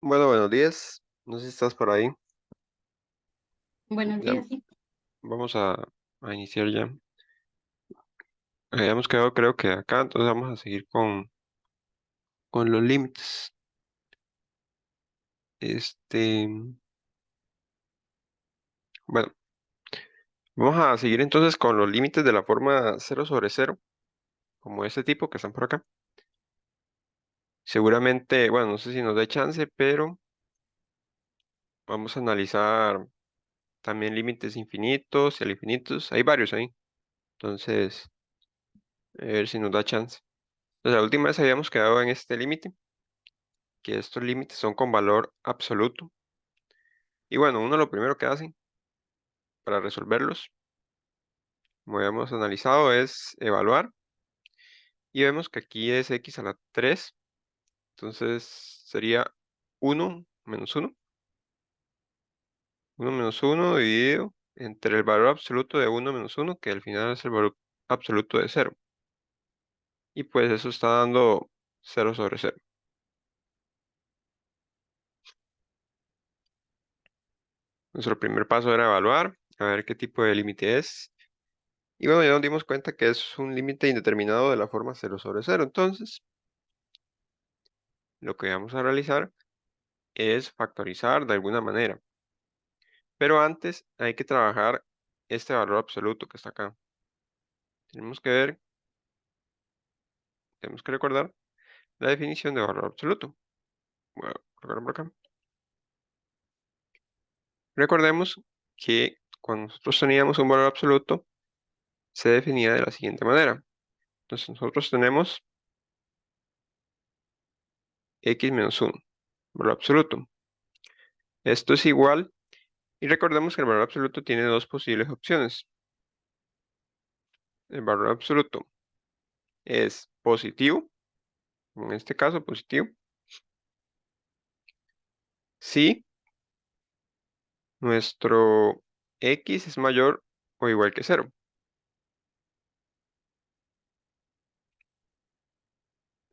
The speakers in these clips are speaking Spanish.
Bueno, buenos días. No sé si estás por ahí. Buenos Ya días, sí. vamos a iniciar ya. Habíamos quedado creo que acá, entonces vamos a seguir con los límites. Este, bueno, vamos a seguir entonces con los límites de la forma 0 sobre 0, como este tipo que están por acá. Seguramente, bueno, no sé si nos dé chance, pero vamos a analizar también límites infinitos y al infinitos. Hay varios ahí. Entonces, a ver si nos da chance. Entonces, la última vez habíamos quedado en este límite, que estos límites son con valor absoluto. Y bueno, uno lo primero que hace para resolverlos, como habíamos analizado, es evaluar. Y vemos que aquí es x a la 3. Entonces sería uno menos uno dividido entre el valor absoluto de 1 - 1, que al final es el valor absoluto de 0. Y pues eso está dando 0 sobre 0. Nuestro primer paso era evaluar, a ver qué tipo de límite es. Y bueno, ya nos dimos cuenta que es un límite indeterminado de la forma 0 sobre 0. Entonces, lo que vamos a realizar es factorizar de alguna manera. Pero antes hay que trabajar este valor absoluto que está acá. Tenemos que ver, tenemos que recordar la definición de valor absoluto. Voy a colocar por acá. Recordemos que cuando nosotros teníamos un valor absoluto, se definía de la siguiente manera. Entonces nosotros tenemos x - 1, valor absoluto. Esto es igual, y recordemos que el valor absoluto tiene dos posibles opciones. El valor absoluto es positivo, en este caso positivo, si nuestro x es mayor o igual que 0.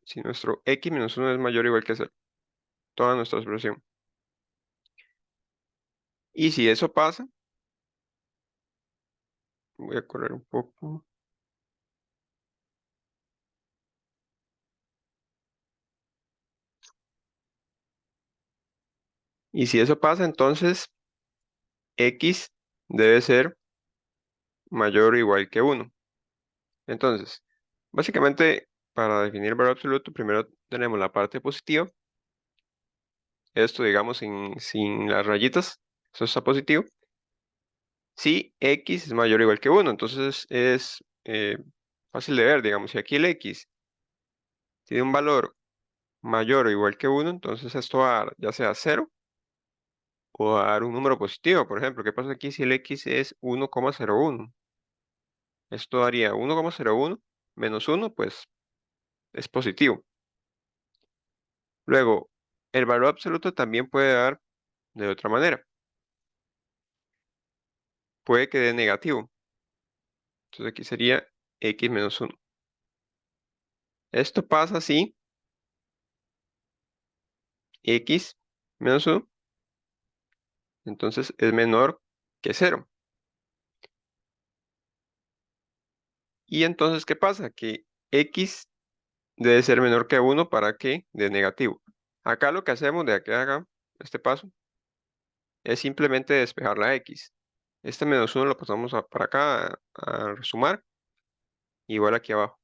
Si nuestro x - 1 es mayor o igual que 0. Toda nuestra expresión. Y si eso pasa, voy a correr un poco. Y si eso pasa, entonces x debe ser mayor o igual que 1. Entonces, básicamente, para definir el valor absoluto, primero tenemos la parte positiva. Esto, digamos, sin las rayitas. Eso está positivo. Si x es mayor o igual que 1, entonces es fácil de ver, digamos, si aquí el x tiene un valor mayor o igual que 1, entonces esto va a dar ya sea 0 o a dar un número positivo. Por ejemplo, ¿qué pasa aquí si el x es 1,01? Esto daría 1,01 menos 1, pues es positivo. Luego, el valor absoluto también puede dar de otra manera. Puede que dé negativo. Entonces aquí sería x - 1. Esto pasa si x - 1 entonces es menor que 0. Y entonces, ¿qué pasa? Que x debe ser menor que 1 para que dé negativo. Acá lo que hacemos de aquí a acá, este paso, es simplemente despejar la x. Este -1 lo pasamos para acá a resumar, igual aquí abajo.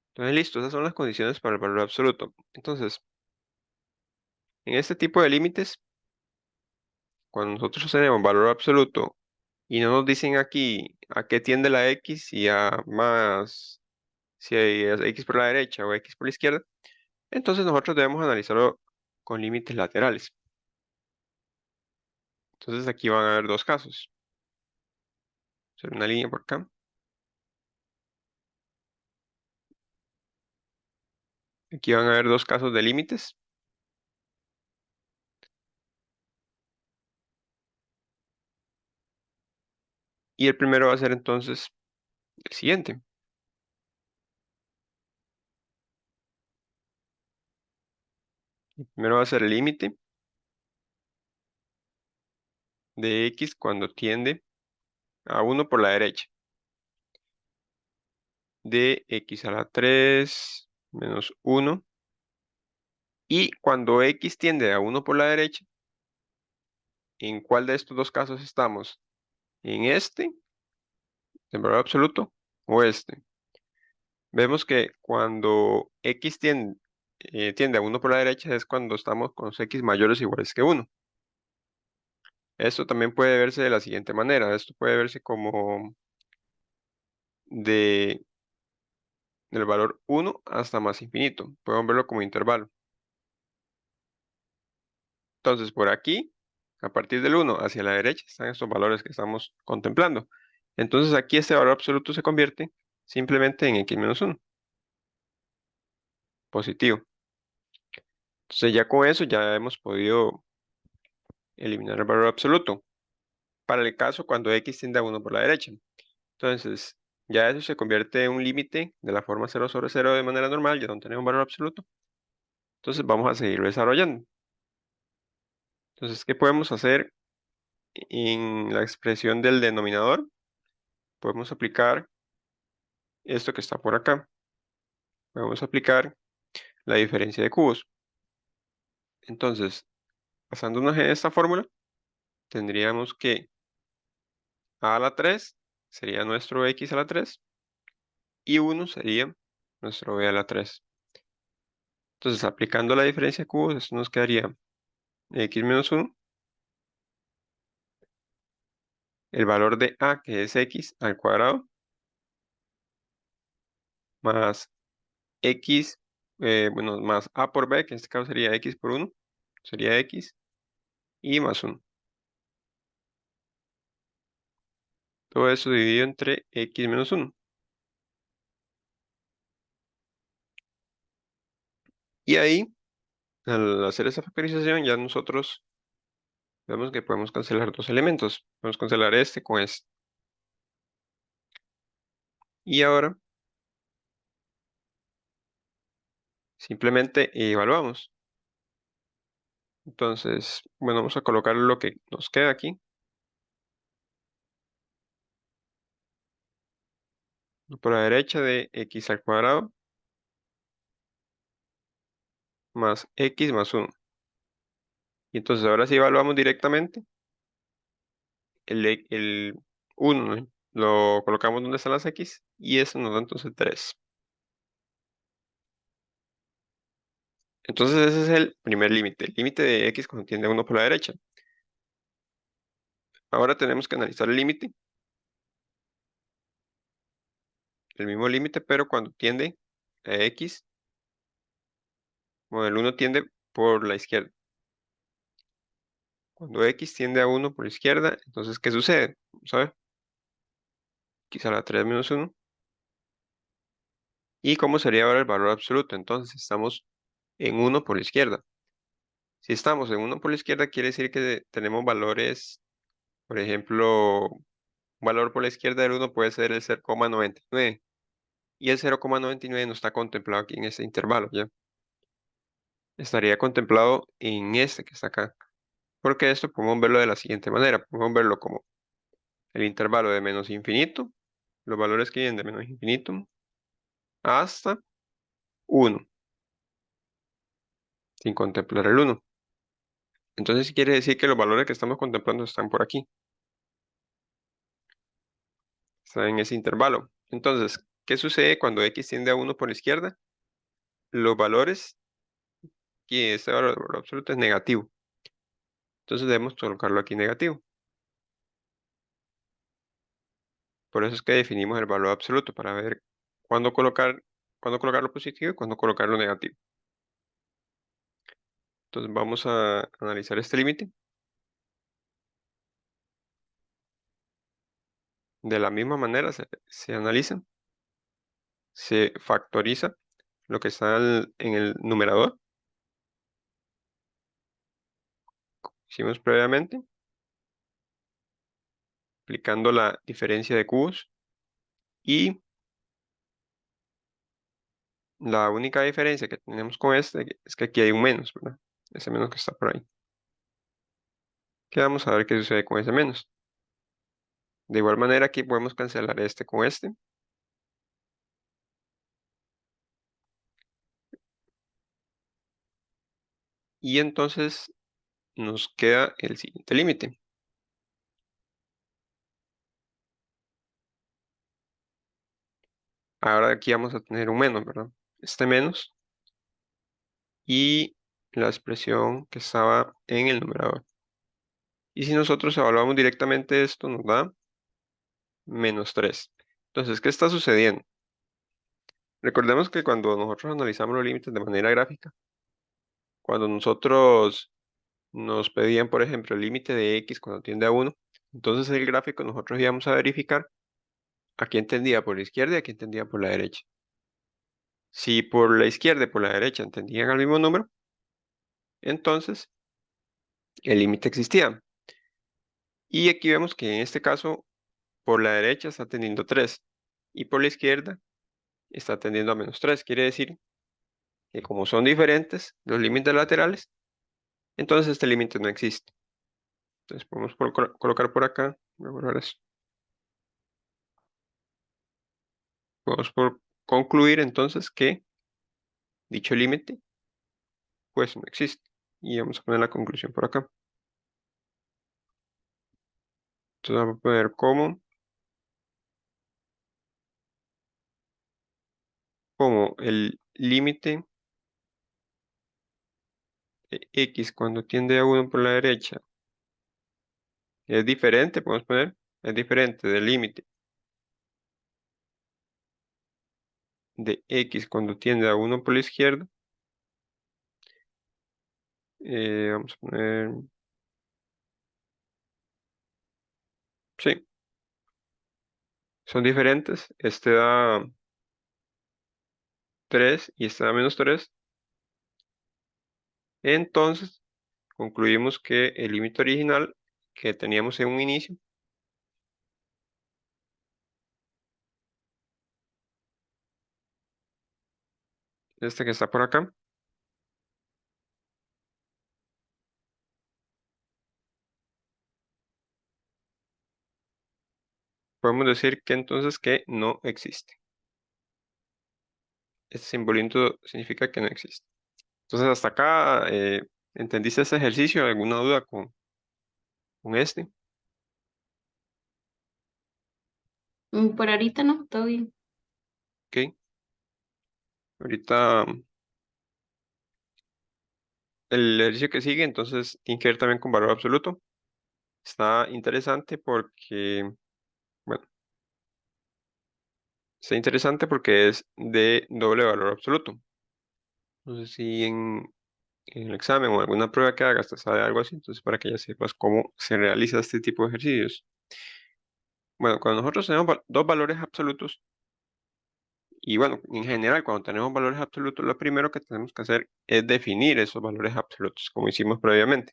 Entonces, listo, esas son las condiciones para el valor absoluto. Entonces, en este tipo de límites, cuando nosotros tenemos valor absoluto y no nos dicen aquí a qué tiende la x, y a más, si hay x por la derecha o x por la izquierda, entonces nosotros debemos analizarlo con límites laterales. Entonces aquí van a haber dos casos. Hacer una línea por acá. Aquí van a haber dos casos de límites. Y el primero va a ser entonces el siguiente. Primero va a ser el límite de x cuando tiende a 1 por la derecha, de x a la 3 menos 1. Y cuando x tiende a 1 por la derecha, ¿en cuál de estos dos casos estamos? ¿En este, en valor absoluto, o este? Vemos que cuando x tiende a 1 por la derecha es cuando estamos con los x mayores o iguales que 1. Esto también puede verse de la siguiente manera. Esto puede verse como de, del valor 1 hasta más infinito. Podemos verlo como intervalo. Entonces, por aquí, a partir del 1 hacia la derecha, están estos valores que estamos contemplando. Entonces, aquí este valor absoluto se convierte simplemente en x menos 1, positivo. Entonces, ya con eso ya hemos podido eliminar el valor absoluto para el caso cuando x tiende a 1 por la derecha. Entonces, ya eso se convierte en un límite de la forma 0 sobre 0 de manera normal, ya no tenemos un valor absoluto. Entonces, vamos a seguir desarrollando. Entonces, ¿qué podemos hacer en la expresión del denominador? Podemos aplicar esto que está por acá. Podemos aplicar la diferencia de cubos. Entonces, basándonos en esta fórmula, tendríamos que a la 3 sería nuestro x a la 3 y 1 sería nuestro b a la 3. Entonces, aplicando la diferencia de cubos, esto nos quedaría x menos 1, el valor de a, que es x al cuadrado, más x, bueno, más a por b, que en este caso sería x por 1, sería x, y más 1. Todo eso dividido entre x menos 1. Y ahí, al hacer esa factorización, ya nosotros vemos que podemos cancelar dos elementos. Podemos cancelar este con este. Y ahora simplemente evaluamos. Entonces, bueno, vamos a colocar lo que nos queda aquí. Por la derecha de x al cuadrado más x más 1. Y entonces ahora sí evaluamos directamente el 1, ¿no? Lo colocamos donde están las x y eso nos da entonces 3. Entonces ese es el primer límite, el límite de x cuando tiende a 1 por la derecha. Ahora tenemos que analizar el límite, el mismo límite, pero cuando tiende a x, bueno, el 1 tiende por la izquierda. Cuando x tiende a 1 por la izquierda, entonces, ¿qué sucede? Vamos a ver. X a la 3 menos 1. ¿Y cómo sería ahora el valor absoluto? Entonces, estamos en 1 por la izquierda. Si estamos en 1 por la izquierda, quiere decir que tenemos valores, por ejemplo, un valor por la izquierda del 1 puede ser el 0,99. Y el 0,99 no está contemplado aquí en este intervalo, ¿ya? Estaría contemplado en este que está acá. Porque esto podemos verlo de la siguiente manera. Podemos verlo como el intervalo de menos infinito, los valores que vienen de menos infinito, hasta 1, sin contemplar el 1. Entonces quiere decir que los valores que estamos contemplando están por aquí, están en ese intervalo. Entonces, ¿qué sucede cuando x tiende a 1 por la izquierda? Los valores, que este valor absoluto es negativo. Entonces debemos colocarlo aquí negativo. Por eso es que definimos el valor absoluto, para ver cuándo colocarlo positivo y cuándo colocarlo negativo. Entonces vamos a analizar este límite. De la misma manera se analiza, se factoriza lo que está en el numerador, hicimos previamente, aplicando la diferencia de cubos, y la única diferencia que tenemos con este es que aquí hay un menos, ¿verdad? ese menos que está por ahí. Que vamos a ver qué sucede con ese menos. De igual manera, aquí podemos cancelar este con este. Y entonces nos queda el siguiente límite. Ahora aquí vamos a tener un menos, ¿verdad? Este menos y la expresión que estaba en el numerador. Y si nosotros evaluamos directamente esto, nos da -3. Entonces, ¿qué está sucediendo? Recordemos que cuando nosotros analizamos los límites de manera gráfica, cuando nosotros nos pedían, por ejemplo, el límite de x cuando tiende a 1, entonces el gráfico nosotros íbamos a verificar a quién tendía por la izquierda y a quién tendía por la derecha. Si por la izquierda y por la derecha entendían al mismo número, entonces el límite existía. Y aquí vemos que en este caso, por la derecha está tendiendo 3 y por la izquierda está tendiendo a -3. Quiere decir que como son diferentes los límites laterales, entonces este límite no existe. Entonces podemos colocar por acá, voy a borrar eso. Podemos concluir entonces que dicho límite pues no existe. Y vamos a poner la conclusión por acá. Entonces vamos a poner como el límite de x cuando tiende a 1 por la derecha es diferente, podemos poner, es diferente del límite de x cuando tiende a 1 por la izquierda. Vamos a poner, sí, son diferentes. Este da 3 y este da -3. Entonces, concluimos que el límite original que teníamos en un inicio, este que está por acá, podemos decir que entonces que no existe. Este simbolito significa que no existe. Entonces, hasta acá, ¿entendiste este ejercicio? ¿Alguna duda con este? Por ahorita no, todo bien. Ok. Ahorita el ejercicio que sigue, entonces tiene que ver también con valor absoluto. Está interesante porque, bueno, está interesante porque es de doble valor absoluto. No sé si en el examen o alguna prueba que hagas te sale algo así, entonces para que ya sepas cómo se realiza este tipo de ejercicios. Bueno, cuando nosotros tenemos dos valores absolutos, y bueno, en general, cuando tenemos valores absolutos, lo primero que tenemos que hacer es definir esos valores absolutos, como hicimos previamente.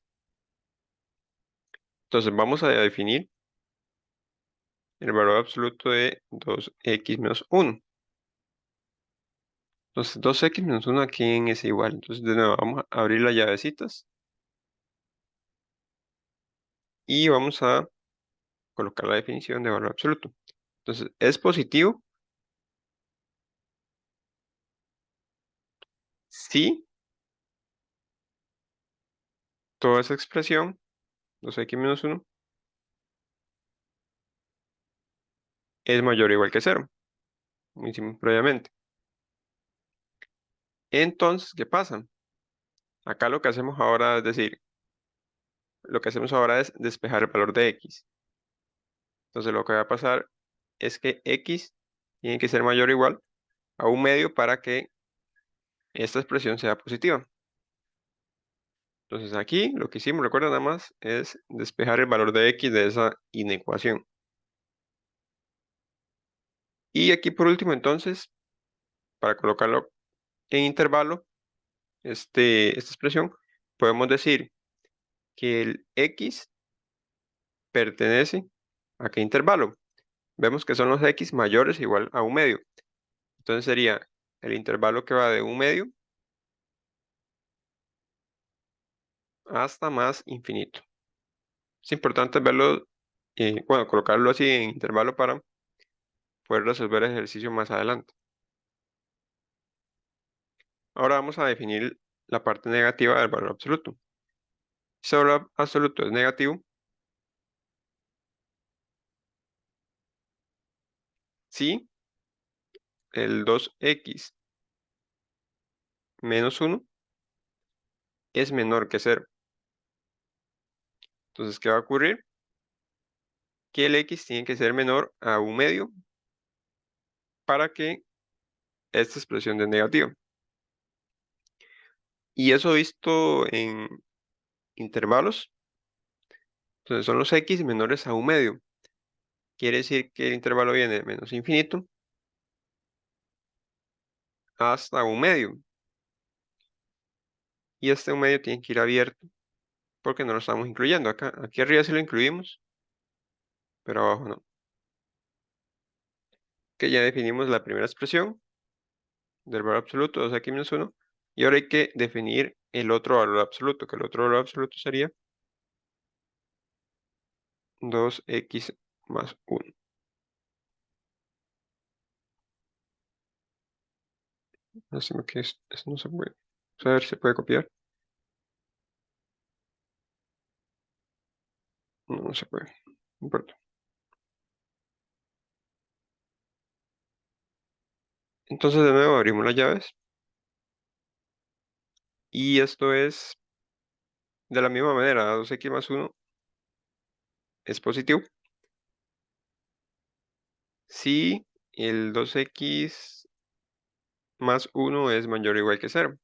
Entonces vamos a definir el valor absoluto de 2x menos 1. Entonces 2x menos 1 aquí en es igual. Entonces de nuevo vamos a abrir las llavecitas y vamos a colocar la definición de valor absoluto. Entonces es positivo si toda esa expresión, 2x menos 1, es mayor o igual que 0, como hicimos previamente. Entonces, ¿qué pasa? Acá lo que hacemos ahora es decir, lo que hacemos ahora es despejar el valor de x. Entonces lo que va a pasar es que x tiene que ser mayor o igual a 1/2 para que esta expresión sea positiva. Entonces aquí lo que hicimos, recuerda nada más, es despejar el valor de x de esa inecuación. Y aquí por último entonces, para colocarlo en intervalo, esta expresión, podemos decir que el x pertenece a qué intervalo. Vemos que son los x mayores o igual a 1/2. Entonces sería el intervalo que va de 1/2 hasta más infinito. Es importante verlo, bueno, colocarlo así en intervalo para poder resolver el ejercicio más adelante. Ahora vamos a definir la parte negativa del valor absoluto. Si el valor absoluto es negativo, si el 2x menos 1 es menor que 0. Entonces, ¿qué va a ocurrir? Que el x tiene que ser menor a un medio para que esta expresión de negativa. Y eso visto en intervalos, entonces son los x menores a un medio. Quiere decir que el intervalo viene de menos infinito hasta un medio. Y este un medio tiene que ir abierto porque no lo estamos incluyendo acá. Aquí arriba sí lo incluimos, pero abajo no. Que ya definimos la primera expresión del valor absoluto, 2x menos 1. Y ahora hay que definir el otro valor absoluto, que el otro valor absoluto sería 2x más 1. Lástima que esto no se puede. Vamos a ver si se puede copiar. No, no se puede. No importa. Entonces de nuevo abrimos las llaves. Y esto es de la misma manera. 2x más 1 es positivo. Si el 2x más 1 es mayor o igual que 0.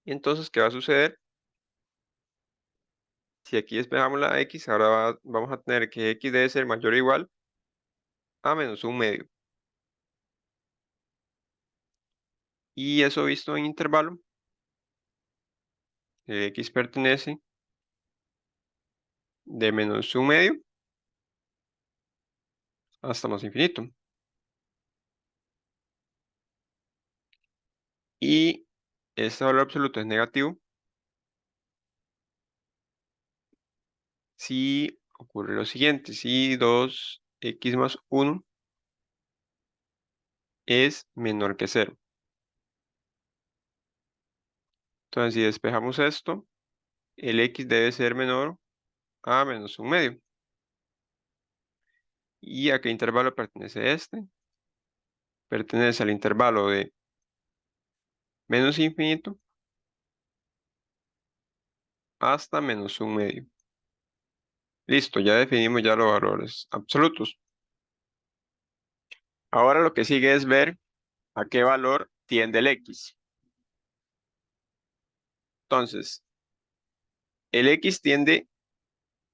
Entonces, ¿qué va a suceder? Si aquí despejamos la x, ahora vamos a tener que x debe ser mayor o igual a menos un medio. Y eso visto en intervalo, x pertenece de menos un medio hasta más infinito. Y este valor absoluto es negativo si ocurre lo siguiente, si 2x más 1 es menor que 0. Entonces, si despejamos esto, el x debe ser menor a menos un medio. ¿Y a qué intervalo pertenece este? Pertenece al intervalo de menos infinito hasta menos un medio. Listo, ya definimos ya los valores absolutos. Ahora lo que sigue es ver a qué valor tiende el x. Entonces, el x tiende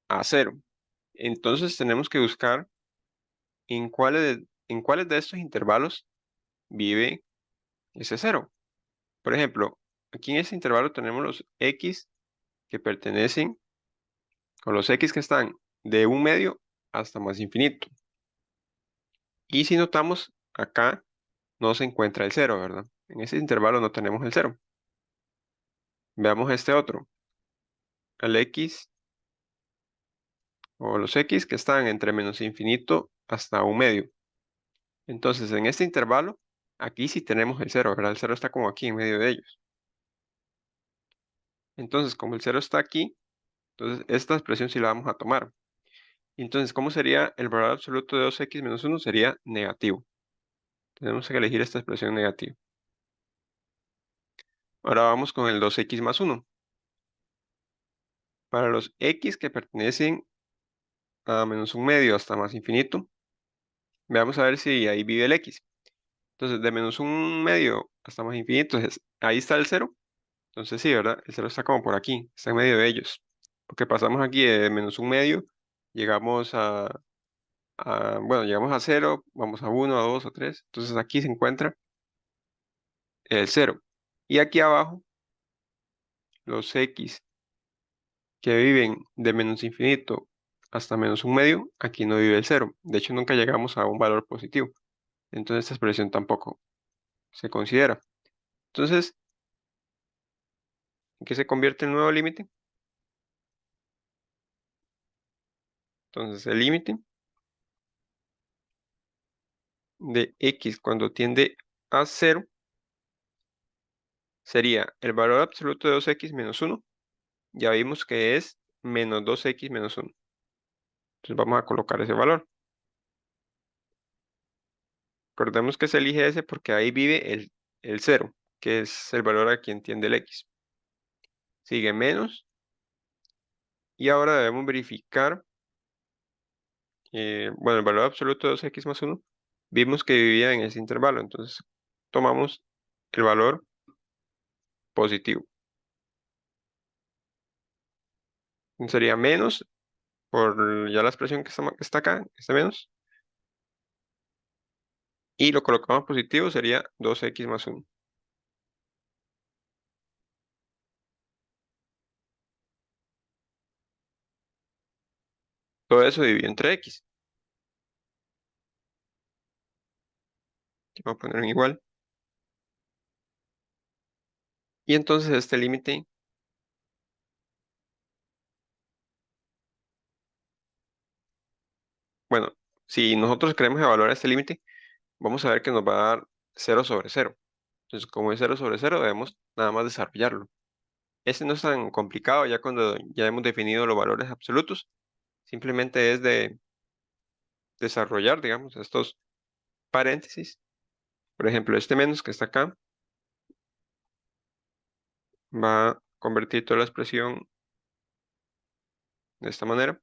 a 0. Entonces tenemos que buscar en cuáles de estos intervalos vive ese 0. Por ejemplo, aquí en este intervalo tenemos los x que pertenecen, o los x que están de un medio hasta más infinito. Y si notamos, acá no se encuentra el 0, ¿verdad? En ese intervalo no tenemos el 0. Veamos este otro. El x o los x que están entre menos infinito hasta un medio. Entonces, en este intervalo, aquí sí tenemos el 0, ¿verdad? El 0 está como aquí en medio de ellos. Entonces, como el 0 está aquí, entonces esta expresión sí la vamos a tomar. Entonces, ¿cómo sería el valor absoluto de 2x menos 1? Sería negativo. Tenemos que elegir esta expresión negativa. Ahora vamos con el 2x más 1. Para los x que pertenecen a menos un medio hasta más infinito, veamos a ver si ahí vive el x. Entonces, de menos un medio hasta más infinito, entonces, ahí está el 0. Entonces sí, ¿verdad? El 0 está como por aquí, está en medio de ellos. Porque pasamos aquí de menos un medio, llegamos bueno, llegamos a 0, vamos a 1, a 2, a 3. Entonces aquí se encuentra el 0. Y aquí abajo, los x que viven de menos infinito hasta menos un medio, aquí no vive el 0. De hecho, nunca llegamos a un valor positivo. Entonces esta expresión tampoco se considera. Entonces, ¿En qué se convierte el nuevo límite? Entonces, el límite de x cuando tiende a 0 sería el valor absoluto de 2x menos 1. Ya vimos que es menos 2x menos 1. Entonces vamos a colocar ese valor. Recordemos que se elige ese porque ahí vive el 0, que es el valor a quien tiende el x. Sigue menos. Y ahora debemos verificar, bueno, el valor absoluto de 2x más 1. Vimos que vivía en ese intervalo. Entonces tomamos el valor positivo. Sería menos por ya la expresión que está acá, este menos. Y lo colocamos positivo, sería 2x más 1. Todo eso dividido entre x. Vamos a poner un igual. Y entonces este límite, bueno, si nosotros queremos evaluar este límite, vamos a ver que nos va a dar 0/0. Entonces, como es 0/0, debemos nada más desarrollarlo. Este no es tan complicado ya cuando ya hemos definido los valores absolutos. Simplemente es de desarrollar, digamos, estos paréntesis. Por ejemplo, este menos que está acá va a convertir toda la expresión de esta manera.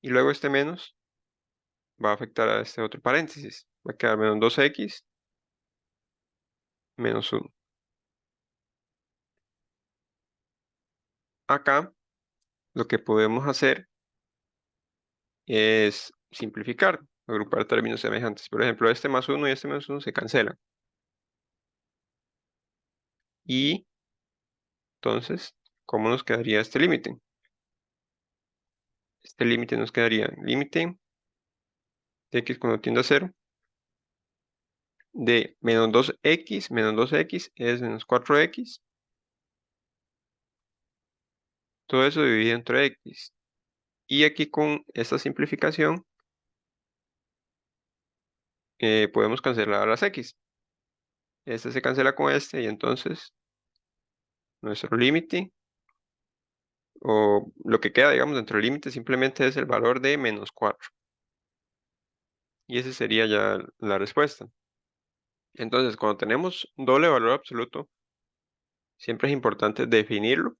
Y luego este menos va a afectar a este otro paréntesis. Va a quedar menos 2x menos 1. Acá lo que podemos hacer es simplificar, agrupar términos semejantes. Por ejemplo, este más 1 y este menos 1 se cancelan. Y entonces, ¿cómo nos quedaría este límite? Este límite nos quedaría límite de x cuando tiende a 0 de menos 2x es menos 4x. Todo eso dividido entre x. Y aquí con esta simplificación podemos cancelar las x. Este se cancela con este y entonces nuestro límite, o lo que queda, digamos, dentro del límite simplemente es el valor de menos 4. Y esa sería ya la respuesta. Entonces, cuando tenemos doble valor absoluto, siempre es importante definirlo,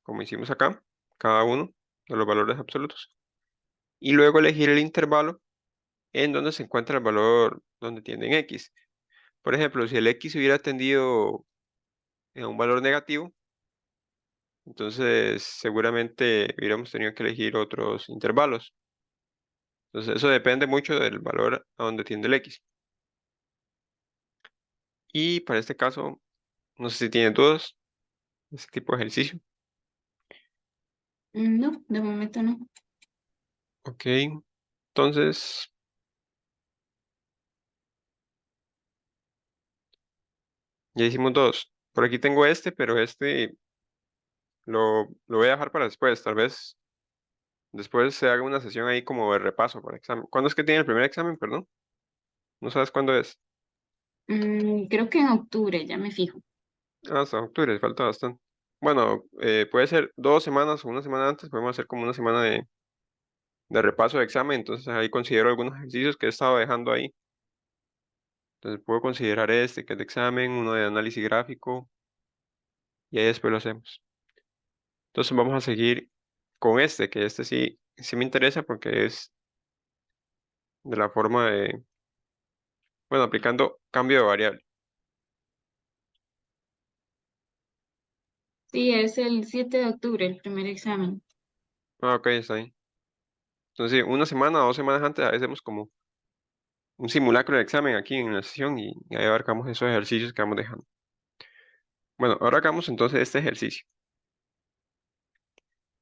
como hicimos acá, cada uno de los valores absolutos, y luego elegir el intervalo en donde se encuentra el valor donde tiende en x. Por ejemplo, si el x hubiera tendido a un valor negativo, entonces seguramente hubiéramos tenido que elegir otros intervalos. Entonces, eso depende mucho del valor a donde tiende el x. Y para este caso, no sé si tienen dudas de este tipo de ejercicio. No, de momento no. Ok, entonces ya hicimos dos. Por aquí tengo este, pero este lo voy a dejar para después. Tal vez después se haga una sesión ahí como de repaso para examen. ¿Cuándo es que tiene el primer examen, perdón? ¿No sabes cuándo es? Creo que en octubre, ya me fijo. Ah, hasta octubre, falta bastante. Bueno, puede ser 2 semanas o una semana antes, podemos hacer como una semana de repaso de examen, entonces ahí considero algunos ejercicios que he estado dejando ahí. Entonces puedo considerar este, que es de examen, uno de análisis gráfico, y ahí después lo hacemos. Entonces vamos a seguir con este, que este sí me interesa porque es de la forma de, bueno, aplicando cambio de variable. Sí, es el 7 de octubre, el primer examen. Ah, ok, está ahí. Entonces, sí, una semana o 2 semanas antes, a veces hacemos como un simulacro de examen aquí en la sesión y ahí abarcamos esos ejercicios que vamos dejando. Bueno, ahora hagamos entonces este ejercicio.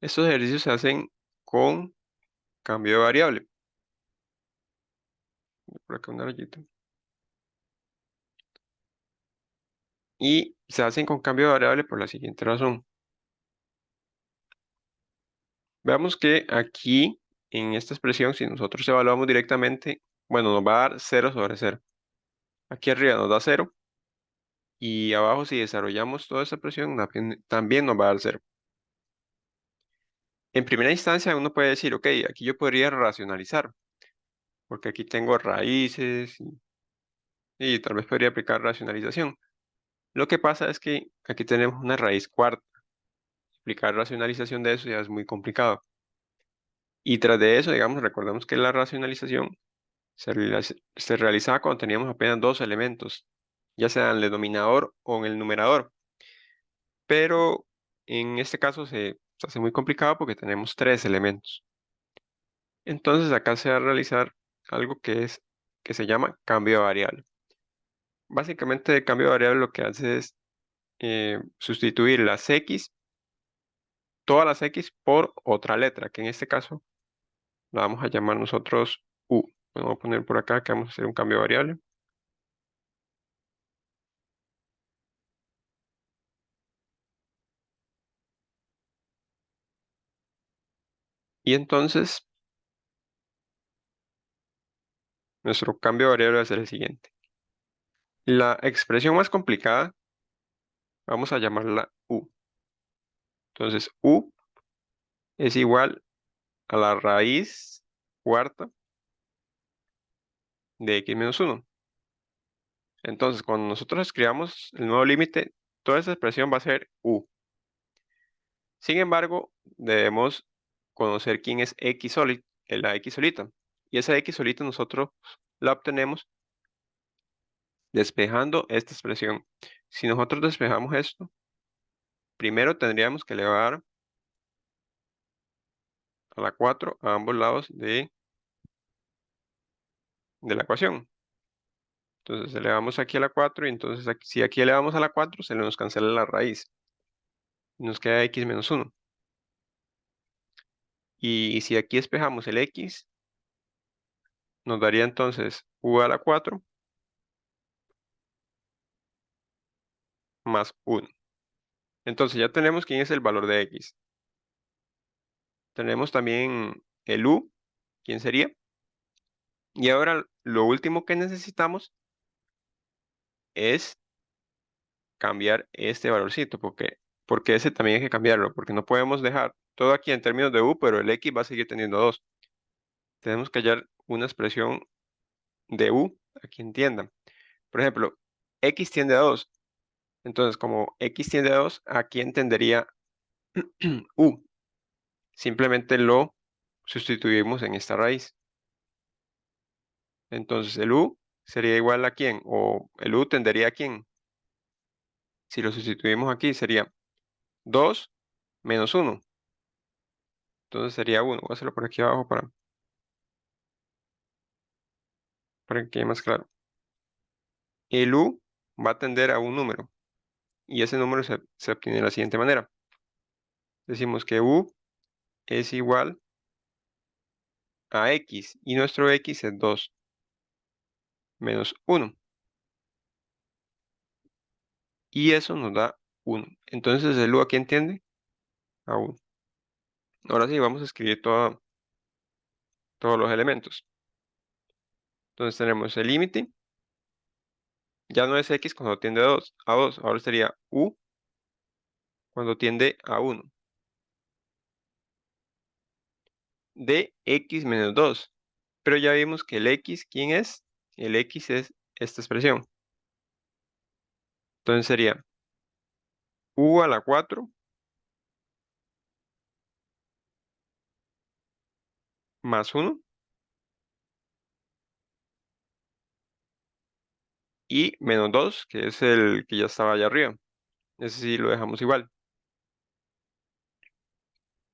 Estos ejercicios se hacen con cambio de variable. Por acá una rayita. Y se hacen con cambio de variable por la siguiente razón. Veamos que aquí, en esta expresión, si nosotros evaluamos directamente, bueno, nos va a dar 0/0. Aquí arriba nos da 0 y abajo si desarrollamos toda esta expresión también nos va a dar 0. En primera instancia uno puede decir, ok, aquí yo podría racionalizar, porque aquí tengo raíces y tal vez podría aplicar racionalización. Lo que pasa es que aquí tenemos una raíz cuarta. Aplicar racionalización de eso ya es muy complicado. Y tras de eso, digamos, recordemos que la racionalización se realizaba cuando teníamos apenas dos elementos, ya sea en el denominador o en el numerador. Pero en este caso se hace muy complicado porque tenemos tres elementos. Entonces acá se va a realizar algo que se llama cambio de variable. Básicamente el cambio de variable lo que hace es sustituir las x, todas las x por otra letra, que en este caso la vamos a llamar nosotros u. Vamos a poner por acá que vamos a hacer un cambio de variable. Y entonces nuestro cambio de variable va a ser el siguiente. La expresión más complicada vamos a llamarla u. Entonces u es igual a la raíz cuarta de x menos 1. Entonces cuando nosotros escribamos el nuevo límite, toda esa expresión va a ser u. Sin embargo, debemos conocer quién es la x solita. Y esa x solita nosotros la obtenemos despejando esta expresión. Si nosotros despejamos esto, primero tendríamos que elevar a la 4 a ambos lados de la ecuación. Entonces elevamos aquí a la 4 y entonces si aquí elevamos a la 4 se nos cancela la raíz. Nos queda x menos 1. Y si aquí despejamos el x, nos daría entonces u a la 4 más 1. Entonces ya tenemos quién es el valor de x. Tenemos también el u, quién sería. Y ahora lo último que necesitamos es cambiar este valorcito, porque ese también hay que cambiarlo, porque no podemos dejar todo aquí en términos de u, pero el x va a seguir teniendo 2. Tenemos que hallar una expresión de u a quien tienda. Por ejemplo, x tiende a 2. Entonces, como x tiende a 2, ¿a quién tendería u? Simplemente lo sustituimos en esta raíz. Entonces, el u sería igual a quién, o el u tendería a quién. Si lo sustituimos aquí, sería 2 menos 1. Entonces sería 1. Voy a hacerlo por aquí abajo para que quede más claro. El u va a tender a un número y ese número se obtiene de la siguiente manera. Decimos que u es igual a x y nuestro x es 2 menos 1 y eso nos da 1. Entonces el u a quién tiende a 1. Ahora sí, vamos a escribir todos los elementos. Entonces tenemos el límite, ya no es x cuando tiende a 2, ahora sería u cuando tiende a 1 de x menos 2. Pero ya vimos que el x, ¿quién es? El x es esta expresión. Entonces sería u a la 4 más 1 y menos 2, que es el que ya estaba allá arriba. Ese sí lo dejamos igual.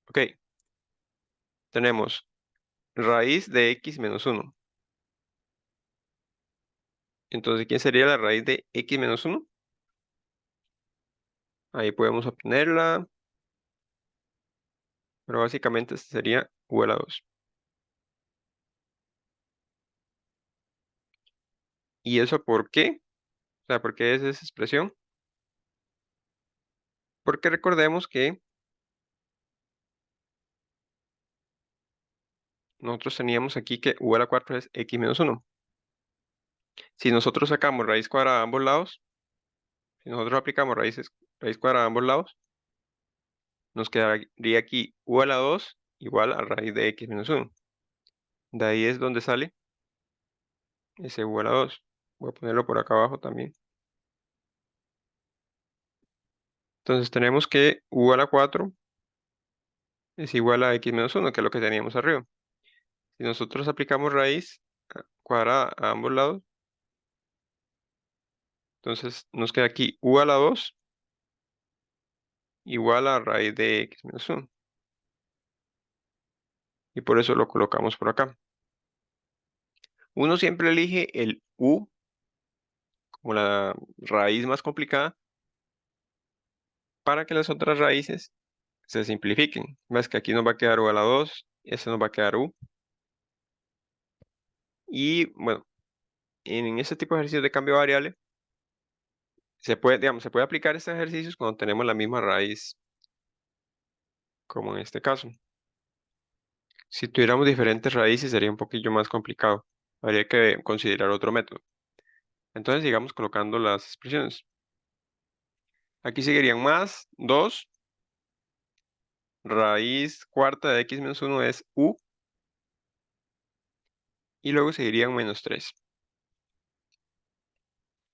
Ok, tenemos raíz de x menos 1. Entonces, ¿quién sería la raíz de x menos 1? Ahí podemos obtenerla, pero básicamente este sería u a la 2. ¿Y eso por qué? O sea, ¿por qué es esa expresión? Porque recordemos que nosotros teníamos aquí que u a la 4 es x menos 1. Si nosotros sacamos raíz cuadrada a ambos lados, si nosotros aplicamos raíz cuadrada a ambos lados, nos quedaría aquí u a la 2 igual a raíz de x menos 1. De ahí es donde sale ese u a la 2. Voy a ponerlo por acá abajo también. Entonces tenemos que u a la 4 es igual a x menos 1, que es lo que teníamos arriba. Si nosotros aplicamos raíz cuadrada a ambos lados, entonces nos queda aquí u a la 2 igual a raíz de x menos 1. Y por eso lo colocamos por acá. Uno siempre elige el u como la raíz más complicada para que las otras raíces se simplifiquen. Ves que aquí nos va a quedar u a la 2, este nos va a quedar u. Y bueno, en este tipo de ejercicios de cambio de variable, digamos, se puede aplicar estos ejercicios cuando tenemos la misma raíz, como en este caso. Si tuviéramos diferentes raíces sería un poquillo más complicado. Habría que considerar otro método. Entonces sigamos colocando las expresiones. Aquí seguirían más 2, raíz cuarta de x menos 1 es u, y luego seguirían menos 3.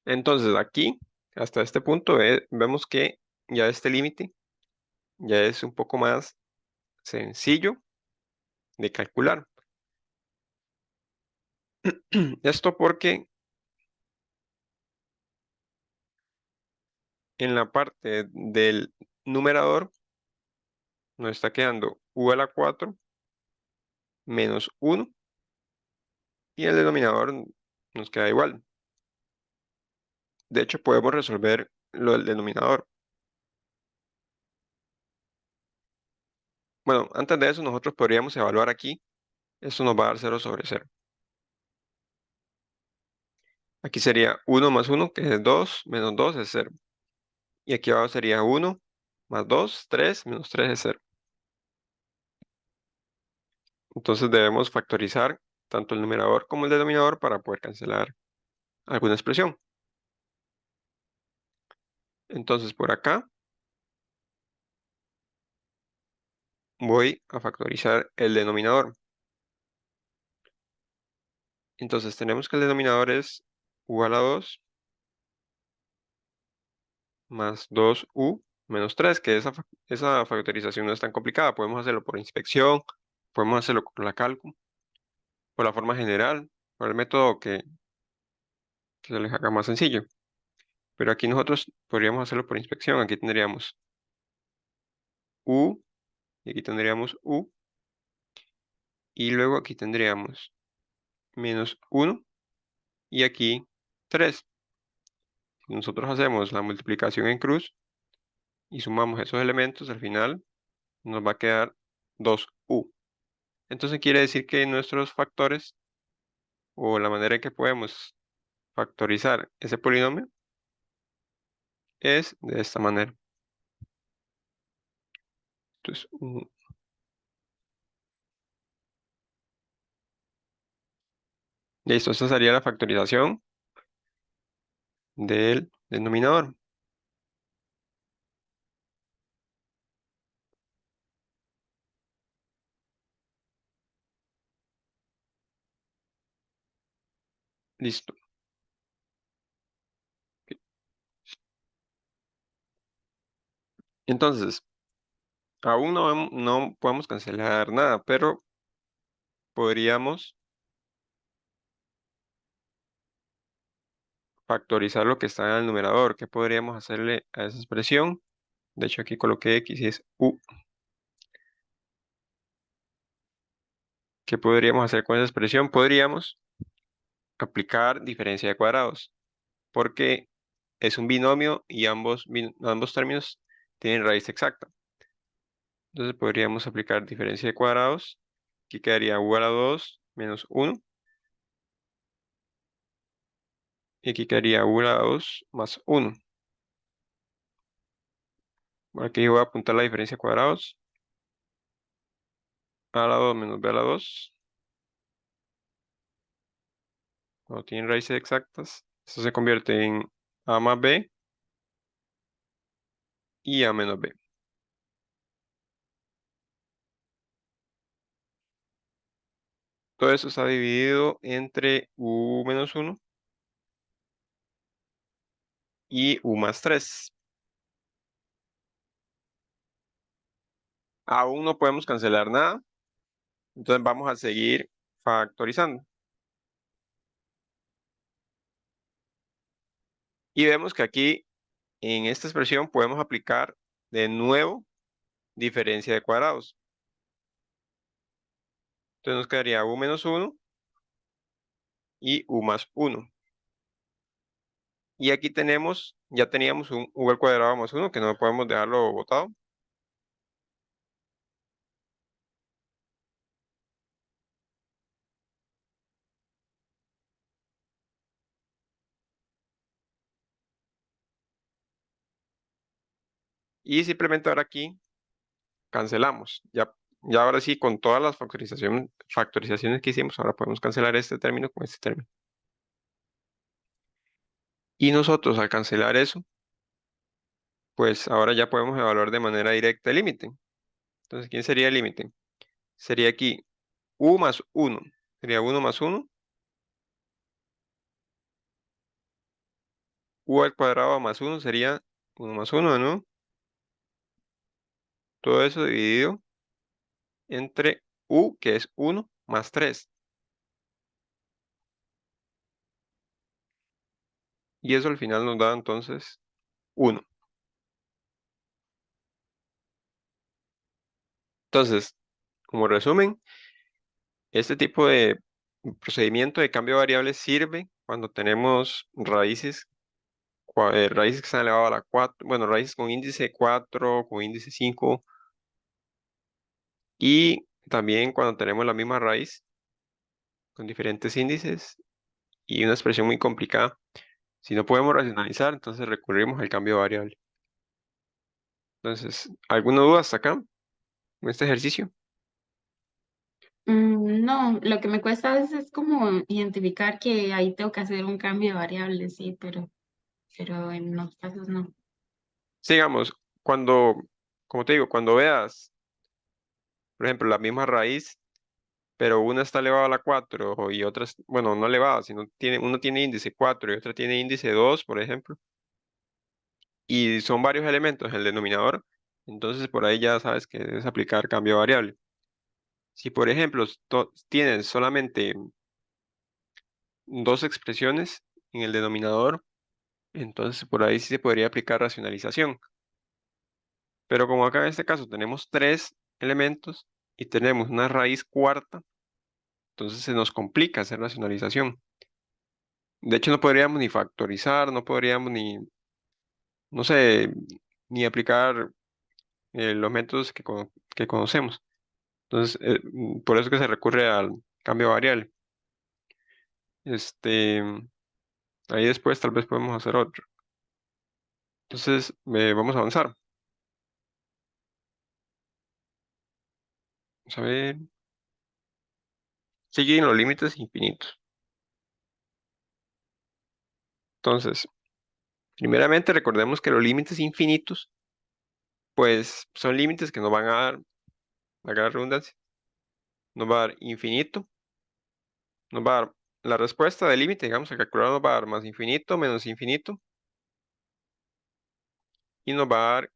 Entonces aquí, hasta este punto, vemos que ya este límite ya es un poco más sencillo de calcular. Esto porque en la parte del numerador nos está quedando u a la 4 menos 1 y el denominador nos queda igual. De hecho, podemos resolver lo del denominador. Bueno, antes de eso nosotros podríamos evaluar aquí. Esto nos va a dar 0/0. Aquí sería 1 más 1, que es 2, menos 2 es 0. Y aquí abajo sería 1 más 2, 3, menos 3 es 0. Entonces debemos factorizar tanto el numerador como el denominador para poder cancelar alguna expresión. Entonces por acá voy a factorizar el denominador. Entonces tenemos que el denominador es u a la 2 más 2u menos 3, que esa factorización no es tan complicada. Podemos hacerlo por inspección, podemos hacerlo con la cálculo, por la forma general, por el método que se les haga más sencillo. Pero aquí nosotros podríamos hacerlo por inspección. Aquí tendríamos u y aquí tendríamos u. Y luego aquí tendríamos menos 1 y aquí 3. Si nosotros hacemos la multiplicación en cruz y sumamos esos elementos, al final nos va a quedar 2u. Entonces quiere decir que nuestros factores o la manera en que podemos factorizar ese polinomio es de esta manera. Entonces, listo, esta sería la factorización del denominador. Listo. Entonces, aún no podemos cancelar nada, pero podríamos factorizar lo que está en el numerador. ¿Qué podríamos hacerle a esa expresión? De hecho, aquí coloqué x y es u. ¿Qué podríamos hacer con esa expresión? Podríamos aplicar diferencia de cuadrados, porque es un binomio y ambos términos tienen raíz exacta. Entonces podríamos aplicar diferencia de cuadrados. Aquí quedaría u a la 2 menos 1. Y aquí quedaría u a la 2 más 1. Por aquí voy a apuntar la diferencia de cuadrados. A a la 2 menos b a la 2. cuando tienen raíces exactas, esto se convierte en a más b y a menos b. Todo eso está dividido entre u menos 1 y u más 3. Aún no podemos cancelar nada, entonces vamos a seguir factorizando. Y vemos que aquí en esta expresión podemos aplicar de nuevo diferencia de cuadrados. Entonces nos quedaría u menos 1 y u más 1. Y aquí tenemos, ya teníamos un v al cuadrado más 1, que no podemos dejarlo botado. Y simplemente ahora aquí cancelamos. Ya ahora sí, con todas las factorizaciones que hicimos, ahora podemos cancelar este término con este término. Y nosotros al cancelar eso, pues ahora ya podemos evaluar de manera directa el límite. Entonces, ¿quién sería el límite? Sería aquí u más 1. Sería 1 más 1. U al cuadrado más 1 sería 1 más 1, ¿no? Todo eso dividido entre u, que es 1, más 3. Y eso al final nos da entonces 1. Entonces, como resumen, este tipo de procedimiento de cambio de variables sirve cuando tenemos raíces, raíces que están elevadas a la 4, bueno, raíces con índice 4, con índice 5, y también cuando tenemos la misma raíz con diferentes índices y una expresión muy complicada. Si no podemos racionalizar, entonces recurrimos al cambio de variable. Entonces, ¿alguna duda hasta acá en este ejercicio? No, lo que me cuesta a veces es como identificar que ahí tengo que hacer un cambio de variables, sí, pero en los casos no. Sigamos, cuando, como te digo, cuando veas, por ejemplo, la misma raíz, pero una está elevada a la 4 y otra, bueno, no elevada, sino uno tiene índice 4 y otra tiene índice 2, por ejemplo, y son varios elementos en el denominador, entonces por ahí ya sabes que debes aplicar cambio de variable. Si, por ejemplo, tienes solamente dos expresiones en el denominador, entonces por ahí sí se podría aplicar racionalización. Pero como acá en este caso tenemos tres elementos y tenemos una raíz cuarta, entonces se nos complica hacer racionalización. De hecho, no podríamos ni factorizar, no podríamos ni, no sé, ni aplicar los métodos que conocemos. Entonces, por eso que se recurre al cambio variable. Este, ahí después tal vez podemos hacer otro. Entonces, vamos a avanzar. Vamos a ver. Siguen los límites infinitos. Entonces, primeramente recordemos que los límites infinitos, pues son límites que nos van a dar, valga la redundancia, nos va a dar infinito, nos va a dar la respuesta del límite, digamos, a calcular nos va a dar más infinito menos infinito, y nos va a dar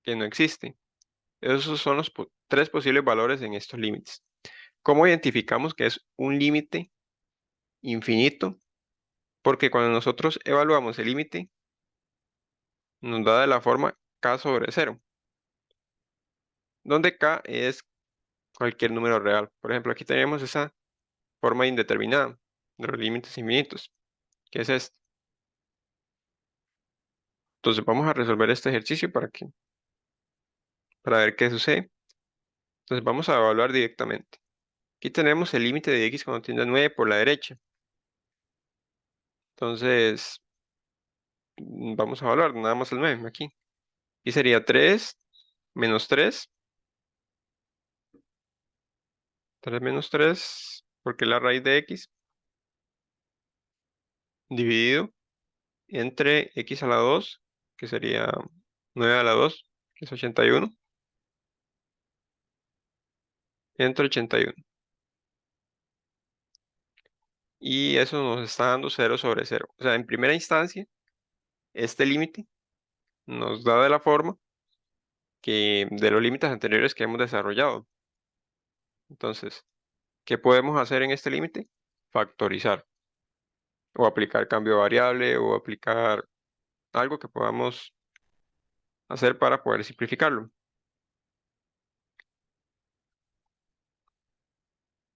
que no existe. Esos son los tres posibles valores en estos límites. ¿Cómo identificamos que es un límite infinito? Porque cuando nosotros evaluamos el límite, nos da de la forma k sobre cero, donde k es cualquier número real. Por ejemplo, aquí tenemos esa forma indeterminada de los límites infinitos, que es este. Entonces vamos a resolver este ejercicio para ver qué sucede. Entonces vamos a evaluar directamente. Aquí tenemos el límite de x cuando tiende a 9 por la derecha. Entonces vamos a evaluar nada más el 9 aquí. Y sería 3 menos 3, 3 menos 3, porque es la raíz de x. dividido entre x a la 2, que sería 9 a la 2, que es 81, entre 81. Y eso nos está dando 0/0. O sea, en primera instancia, este límite nos da de la forma que de los límites anteriores que hemos desarrollado. Entonces, ¿qué podemos hacer en este límite? Factorizar o aplicar cambio de variable o aplicar algo que podamos hacer para poder simplificarlo.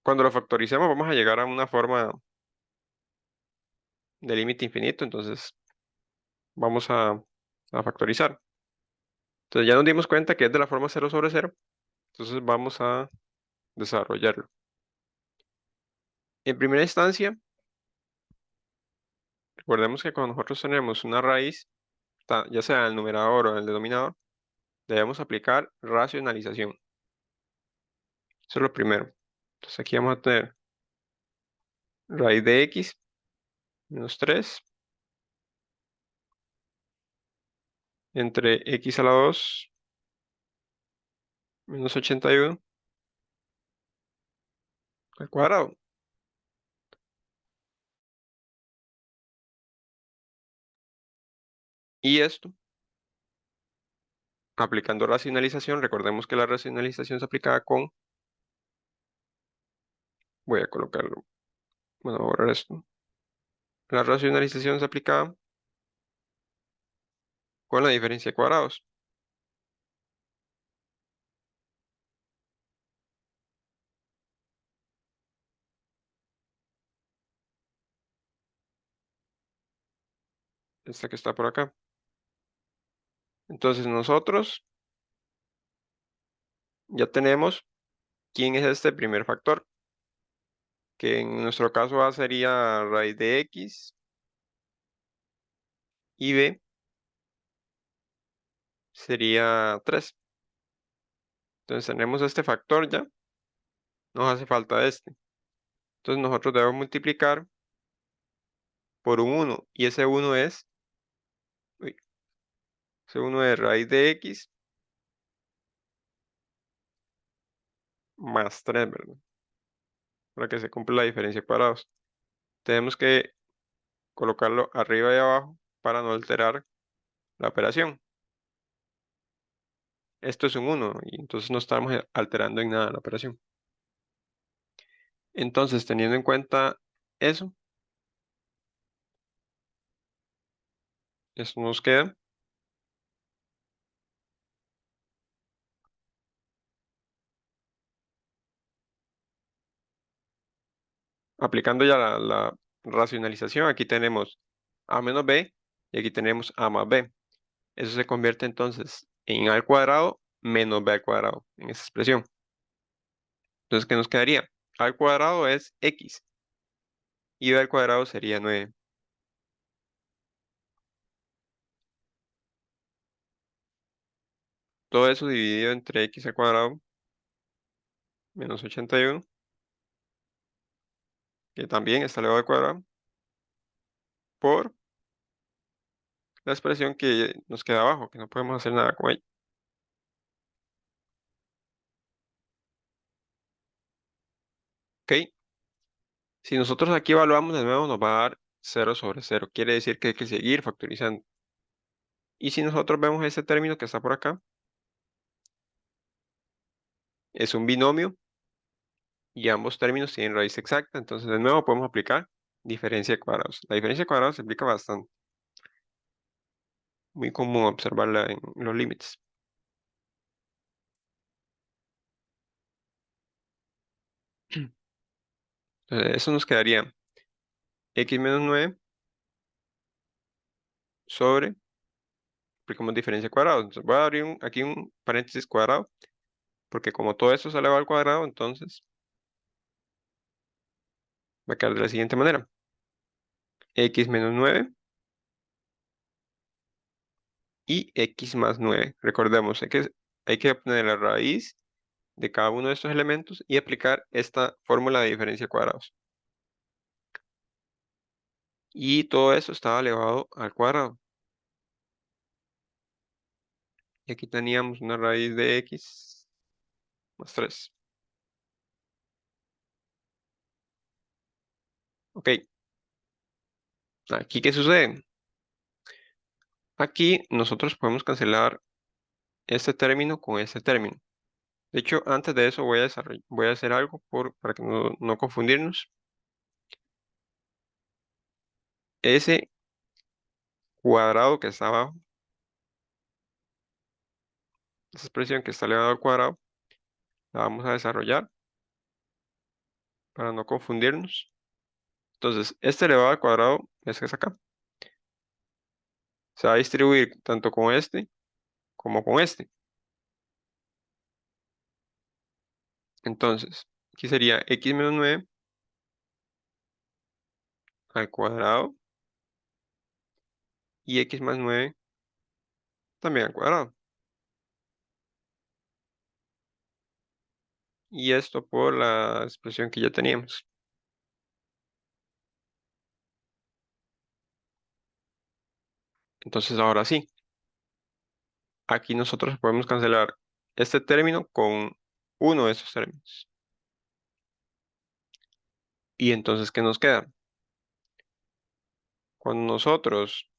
Cuando lo factoricemos vamos a llegar a una forma de límite infinito, entonces vamos a factorizar. Entonces ya nos dimos cuenta que es de la forma 0/0, entonces vamos a desarrollarlo. En primera instancia, recordemos que cuando nosotros tenemos una raíz, ya sea en el numerador o en el denominador, debemos aplicar racionalización. Eso es lo primero. Entonces aquí vamos a tener raíz de x menos 3 entre x a la 2 menos 81 al cuadrado. Y esto, aplicando racionalización, recordemos que la racionalización se aplicaba con, voy a colocarlo, bueno, voy a borrar esto. La racionalización se aplicaba con la diferencia de cuadrados. Esta que está por acá. Entonces nosotros ya tenemos quién es este primer factor, que en nuestro caso A sería raíz de x y B sería 3. Entonces tenemos este factor ya, nos hace falta este. Entonces nosotros debemos multiplicar por un 1 y ese 1 es, uy, ese 1 es raíz de x más 3, ¿verdad? Para que se cumpla la diferencia de cuadrados. Tenemos que colocarlo arriba y abajo para no alterar la operación. Esto es un 1 y entonces no estamos alterando en nada la operación. Entonces, teniendo en cuenta eso, eso nos queda. Aplicando ya la racionalización, aquí tenemos a menos b y aquí tenemos a más b. Eso se convierte entonces en a al cuadrado menos b al cuadrado en esa expresión. Entonces, ¿qué nos quedaría? A al cuadrado es x y b al cuadrado sería 9. Todo eso dividido entre x al cuadrado menos 81, que también está elevado al cuadrado, por la expresión que nos queda abajo, que no podemos hacer nada con ella. ¿Ok? Si nosotros aquí evaluamos de nuevo, nos va a dar 0/0. Quiere decir que hay que seguir factorizando. Y si nosotros vemos ese término que está por acá, es un binomio y ambos términos tienen raíz exacta. Entonces, de nuevo, podemos aplicar diferencia de cuadrados. La diferencia de cuadrados se aplica bastante. Muy común observarla en los límites. Entonces, eso nos quedaría x menos 9 sobre, aplicamos diferencia de cuadrados. Entonces, voy a abrir aquí un paréntesis cuadrado, porque como todo esto se eleva al cuadrado, entonces va a quedar de la siguiente manera. X menos 9 y x más 9. Recordemos, hay que obtener la raíz de cada uno de estos elementos y aplicar esta fórmula de diferencia de cuadrados. Y todo eso estaba elevado al cuadrado. Y aquí teníamos una raíz de x más 3. Ok, aquí ¿qué sucede? Aquí nosotros podemos cancelar este término con este término. De hecho, antes de eso voy a hacer algo para que no confundirnos. Ese cuadrado que está abajo, esa expresión que está elevado al cuadrado, la vamos a desarrollar para no confundirnos. Entonces, este elevado al cuadrado es que es acá. Se va a distribuir tanto con este como con este. Entonces, aquí sería x menos 9 al cuadrado y x más 9 también al cuadrado. Y esto por la expresión que ya teníamos. Entonces, ahora sí, aquí nosotros podemos cancelar este término con uno de esos términos. Y entonces, ¿qué nos queda? Cuando nosotros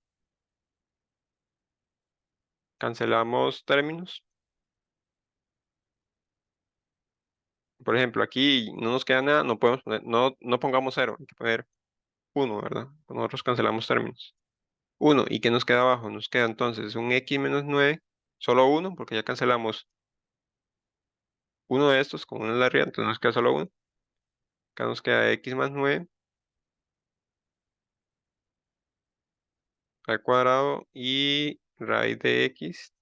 cancelamos términos, por ejemplo, aquí no nos queda nada, no podemos poner, no pongamos cero, hay que poner uno, ¿verdad? Cuando nosotros cancelamos términos. Uno, ¿y qué nos queda abajo? Nos queda entonces un x menos 9, solo uno, porque ya cancelamos uno de estos con uno en la arriba, entonces nos queda solo uno. Acá nos queda x más 9 al cuadrado y raíz de x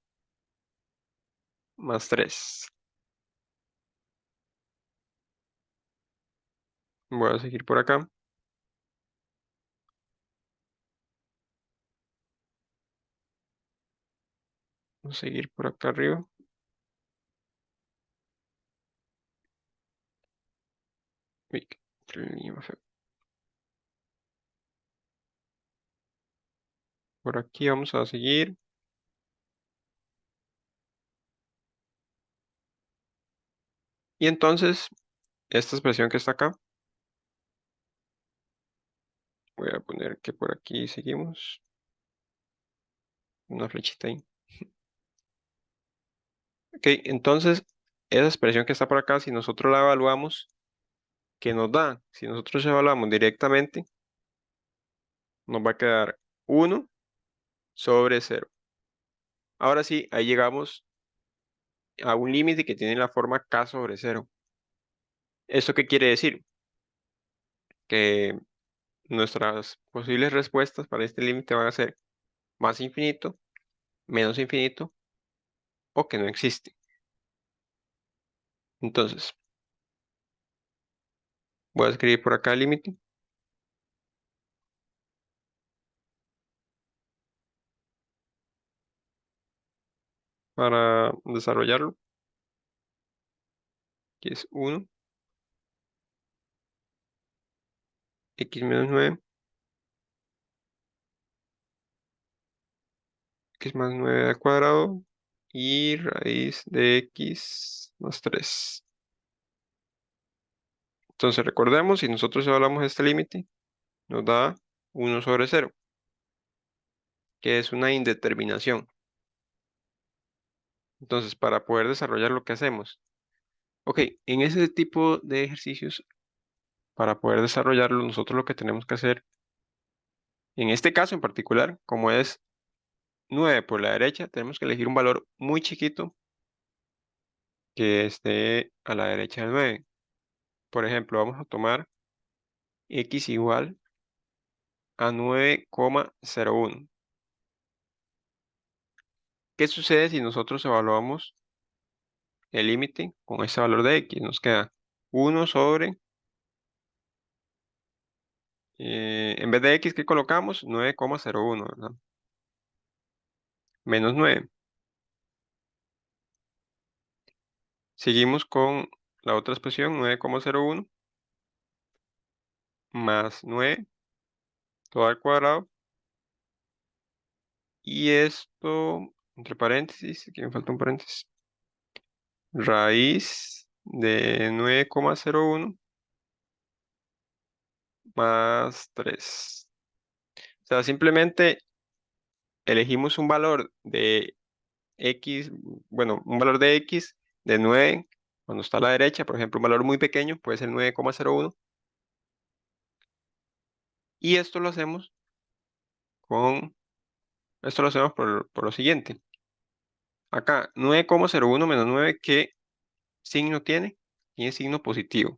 más 3. Voy a seguir por acá. Voy a seguir por acá arriba. Uy, qué línea más fea. Por aquí vamos a seguir. Y entonces, esta expresión que está acá, voy a poner que por aquí seguimos. Una flechita ahí. Ok, entonces, esa expresión que está por acá, si nosotros la evaluamos, ¿qué nos da? Si nosotros evaluamos directamente, nos va a quedar 1/0. Ahora sí, ahí llegamos a un límite que tiene la forma k/0. ¿Esto qué quiere decir? Que nuestras posibles respuestas para este límite van a ser más infinito, menos infinito o que no existe. Entonces, voy a escribir por acá el límite para desarrollarlo, que es 1, x menos 9, x más 9 al cuadrado y raíz de x más 3. Entonces, recordemos, si nosotros evaluamos este límite, nos da 1/0, que es una indeterminación. Entonces, para poder desarrollar lo que hacemos. Ok, en ese tipo de ejercicios, para poder desarrollarlo, nosotros lo que tenemos que hacer, en este caso en particular, como es 9 por la derecha, tenemos que elegir un valor muy chiquito que esté a la derecha del 9. Por ejemplo, vamos a tomar x igual a 9,01. ¿Qué sucede si nosotros evaluamos el límite con ese valor de x? Nos queda 1 sobre, en vez de x, ¿qué colocamos? 9,01, ¿verdad? Menos 9. Seguimos con la otra expresión, 9,01 más 9 todo al cuadrado. Y esto, entre paréntesis, aquí me falta un paréntesis, raíz de 9,01 más 3. O sea, simplemente elegimos un valor de x, bueno, un valor de x de 9 cuando está a la derecha, por ejemplo, un valor muy pequeño, puede ser 9,01. Y esto lo hacemos por lo siguiente. Acá, 9,01 menos 9, ¿qué signo tiene? Tiene signo positivo.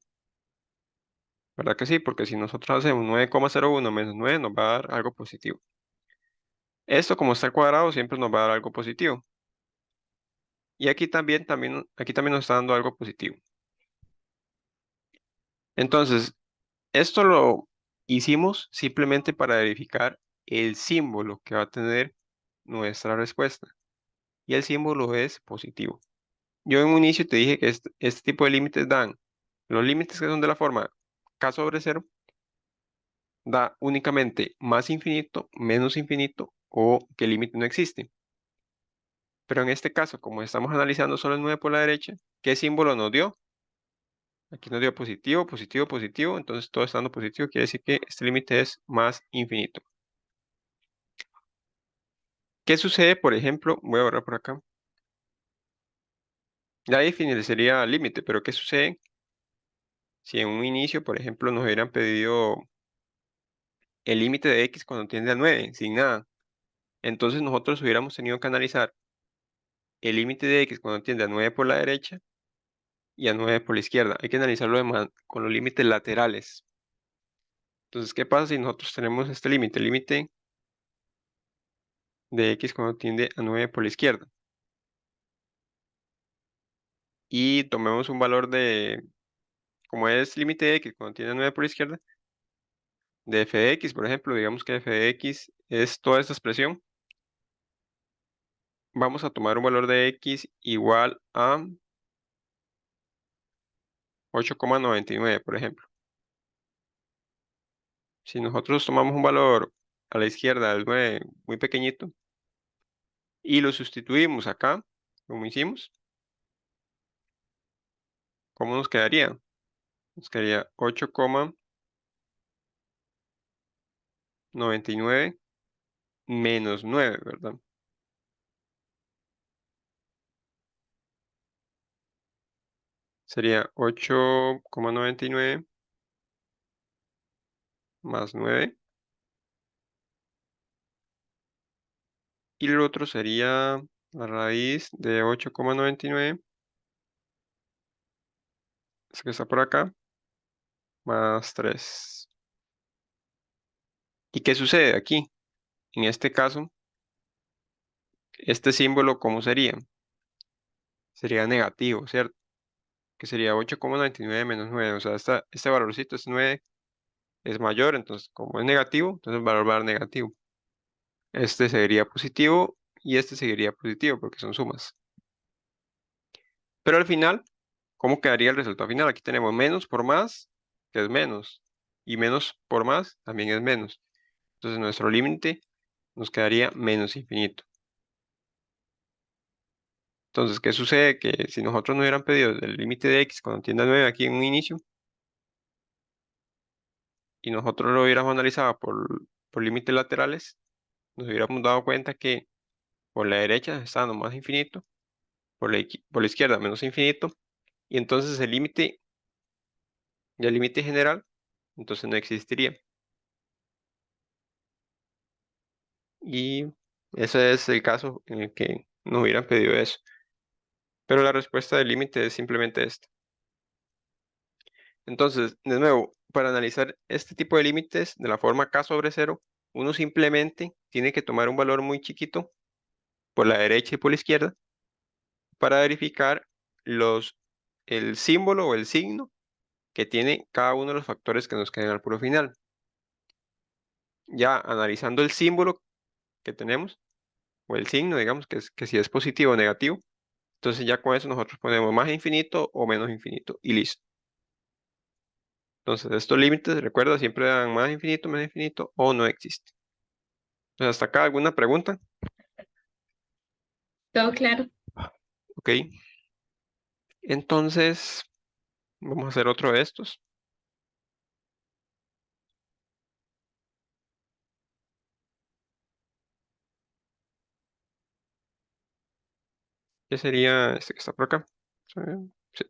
¿Verdad que sí? Porque si nosotros hacemos 9,01 menos 9 nos va a dar algo positivo. Esto como está al cuadrado siempre nos va a dar algo positivo. Y aquí también nos está dando algo positivo. Entonces, esto lo hicimos simplemente para verificar el símbolo que va a tener nuestra respuesta. Y el símbolo es positivo. Yo en un inicio te dije que este tipo de límites dan, los límites que son de la forma k sobre cero, da únicamente más infinito, menos infinito o que el límite no existe. Pero en este caso, como estamos analizando solo el 9 por la derecha, ¿qué símbolo nos dio? Aquí nos dio positivo, positivo, positivo. Entonces todo estando positivo quiere decir que este límite es más infinito. ¿Qué sucede, por ejemplo? Voy a borrar por acá. Ya definir sería límite, pero ¿qué sucede si en un inicio, por ejemplo, nos hubieran pedido el límite de x cuando tiende a 9, sin nada? Entonces nosotros hubiéramos tenido que analizar el límite de x cuando tiende a 9 por la derecha y a 9 por la izquierda. Hay que analizarlo con los límites laterales. Entonces, ¿qué pasa si nosotros tenemos este límite? El límite de x cuando tiende a 9 por la izquierda. Y tomemos un valor de, como es límite de x cuando tiende a 9 por la izquierda, de f de x, por ejemplo, digamos que f de x es toda esta expresión. Vamos a tomar un valor de x igual a 8,99, por ejemplo. Si nosotros tomamos un valor a la izquierda del 9 muy pequeñito y lo sustituimos acá, como hicimos, ¿cómo nos quedaría? Nos quedaría 8,99 menos 9, ¿verdad? Sería 8,99 más 9. Y el otro sería la raíz de 8,99, es que está por acá, más 3. ¿Y qué sucede aquí? En este caso, este símbolo, ¿cómo sería? Sería negativo, ¿cierto? Que sería 8,99 menos 9. O sea, este valorcito, este 9, es mayor, entonces como es negativo, entonces el valor va a dar negativo. Este seguiría positivo y este seguiría positivo porque son sumas. Pero al final, ¿cómo quedaría el resultado final? Aquí tenemos menos por más, que es menos, y menos por más también es menos. Entonces nuestro límite nos quedaría menos infinito. Entonces, ¿qué sucede? Que si nosotros no hubieran pedido el límite de x cuando tiende a 9 aquí en un inicio, y nosotros lo hubiéramos analizado por límites laterales, nos hubiéramos dado cuenta que por la derecha está dando más infinito, por la izquierda menos infinito, y entonces el límite, ya el límite general, entonces no existiría. Y ese es el caso en el que nos hubieran pedido eso. Pero la respuesta del límite es simplemente esta. Entonces, de nuevo, para analizar este tipo de límites de la forma k sobre cero, uno simplemente tiene que tomar un valor muy chiquito por la derecha y por la izquierda para verificar el símbolo o el signo que tiene cada uno de los factores que nos quedan al puro final. Ya analizando el símbolo que tenemos, o el signo, digamos, que si es positivo o negativo, entonces ya con eso nosotros ponemos más infinito o menos infinito y listo. Entonces, estos límites, recuerda, siempre dan más infinito, menos infinito o no existe. Entonces, hasta acá, ¿alguna pregunta? Todo claro. Ok. Entonces, vamos a hacer otro de estos. ¿Qué sería este que está por acá? ¿Sí? Sí.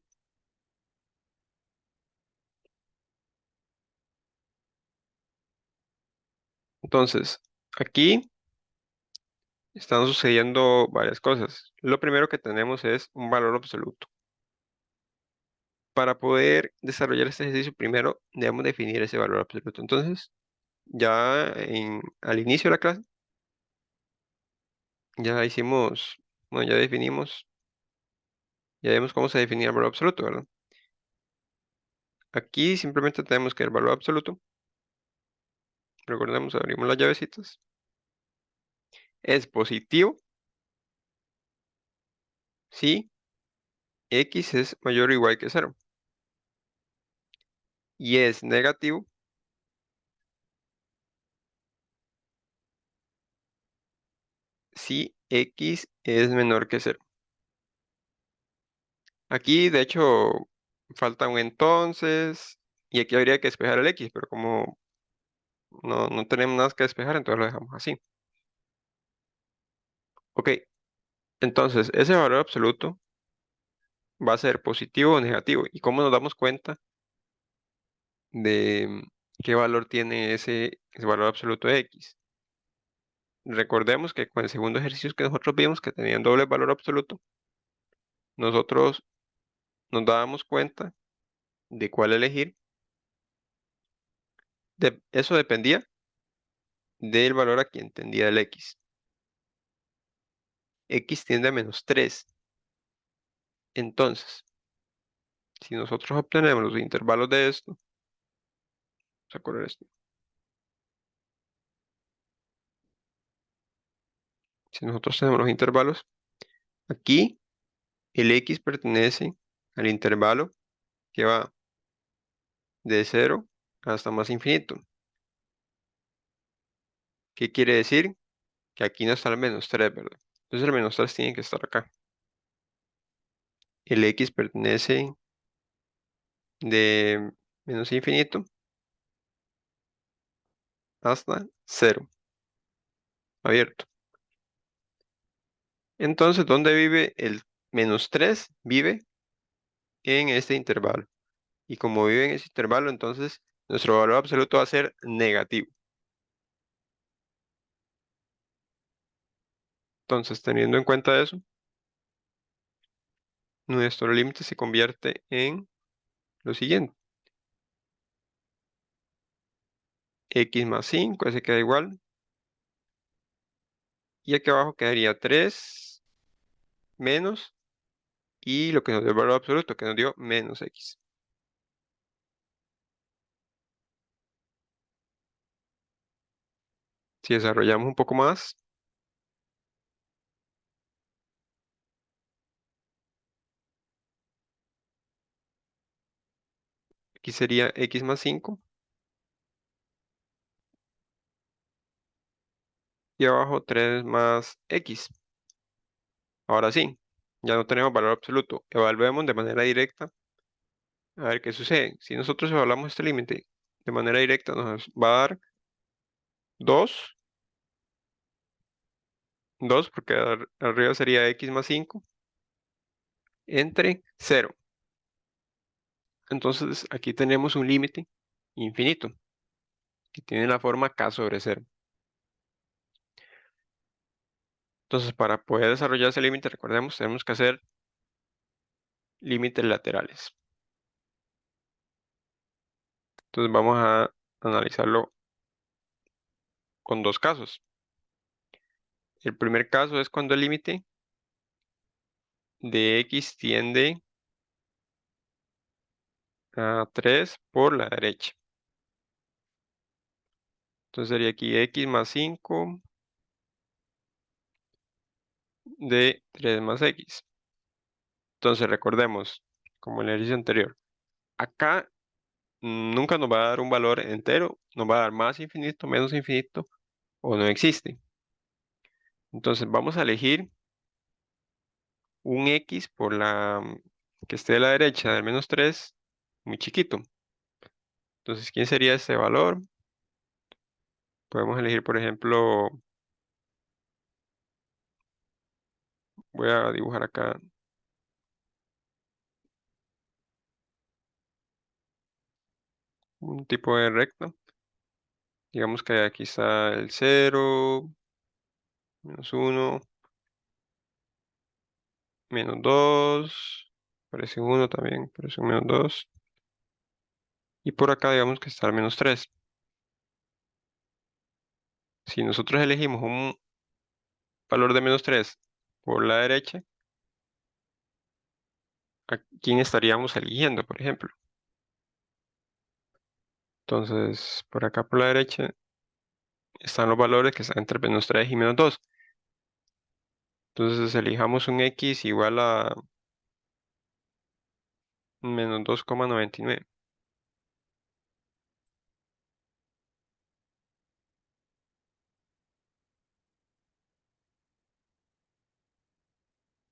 Entonces, aquí están sucediendo varias cosas. Lo primero que tenemos es un valor absoluto. Para poder desarrollar este ejercicio, primero debemos definir ese valor absoluto. Entonces, al inicio de la clase, ya hicimos, bueno, ya definimos, ya vimos cómo se definía el valor absoluto, ¿verdad? Aquí simplemente tenemos que el valor absoluto, recordemos, abrimos las llavecitas, es positivo si x es mayor o igual que cero. Y es negativo si x es menor que cero. Aquí, de hecho, falta un entonces, y aquí habría que despejar el x, pero como no tenemos nada que despejar, entonces lo dejamos así. Ok, entonces ese valor absoluto va a ser positivo o negativo. ¿Y cómo nos damos cuenta de qué valor tiene ese valor absoluto de x? Recordemos que con el segundo ejercicio que nosotros vimos que tenían doble valor absoluto, nosotros nos dábamos cuenta de cuál elegir. Eso dependía del valor a quien tendía el x. X tiende a -3. Entonces, si nosotros obtenemos los intervalos de esto, vamos a correr esto. Si nosotros tenemos los intervalos, aquí el x pertenece al intervalo que va de 0 hasta más infinito. ¿Qué quiere decir? Que aquí no está el -3, ¿verdad? Entonces el -3 tiene que estar acá. El x pertenece de menos infinito hasta 0, abierto. Entonces, ¿dónde vive el -3? Vive en este intervalo. Y como vive en ese intervalo, entonces nuestro valor absoluto va a ser negativo. Entonces, teniendo en cuenta eso, nuestro límite se convierte en lo siguiente. X más 5, ese queda igual. Y aquí abajo quedaría 3 menos, y lo que nos dio el valor absoluto, que nos dio menos x. Si desarrollamos un poco más, aquí sería x más 5, y abajo 3 más x. Ahora sí, ya no tenemos valor absoluto. Evaluemos de manera directa a ver qué sucede. Si nosotros evaluamos este límite de manera directa, nos va a dar 2, 2 porque arriba sería x más 5 entre 0. Entonces aquí tenemos un límite infinito que tiene la forma k sobre 0. Entonces para poder desarrollar ese límite, recordemos, tenemos que hacer límites laterales. Entonces vamos a analizarlo con dos casos. El primer caso es cuando el límite de x tiende a 3 por la derecha. Entonces sería aquí x más 5 de 3 más x. Entonces recordemos, como en el ejercicio anterior, acá nunca nos va a dar un valor entero, nos va a dar más infinito, menos infinito o no existe. Entonces vamos a elegir un x por la que esté a la derecha del -3, muy chiquito. Entonces, ¿quién sería ese valor? Podemos elegir, por ejemplo, voy a dibujar acá un tipo de recta. Digamos que aquí está el 0, -1, -2, parece 1 también, parece un -2. Y por acá digamos que está el -3. Si nosotros elegimos un valor de -3 por la derecha, ¿a quién estaríamos eligiendo, por ejemplo? Entonces, por acá por la derecha están los valores que están entre -3 y -2. Entonces, elijamos un x igual a -2,99.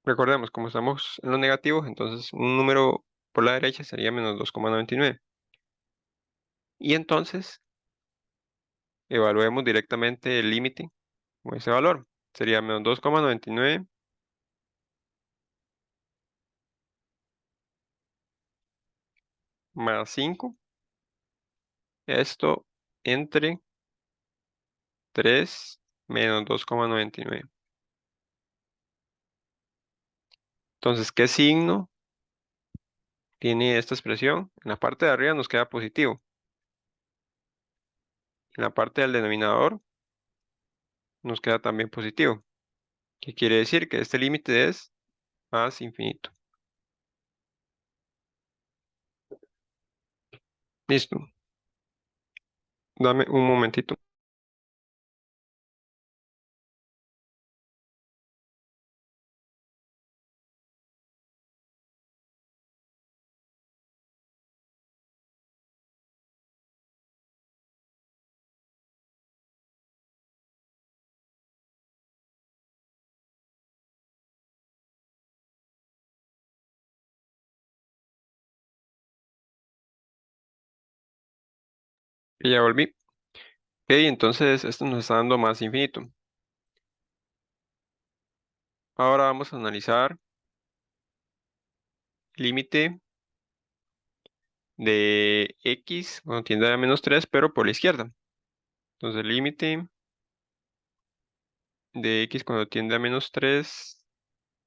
Recordemos, como estamos en los negativos, entonces un número por la derecha sería -2,99. Y entonces, evaluemos directamente el límite con ese valor. Sería -2,99 más 5. Esto entre 3 menos 2,99. Entonces, ¿qué signo tiene esta expresión? En la parte de arriba nos queda positivo. En la parte del denominador nos queda también positivo. ¿Qué quiere decir? Que este límite es más infinito. Listo. Dame un momentito. Y ya volví. Ok, entonces esto nos está dando más infinito. Ahora vamos a analizar límite de x cuando tiende a -3, pero por la izquierda. Entonces, límite de x cuando tiende a -3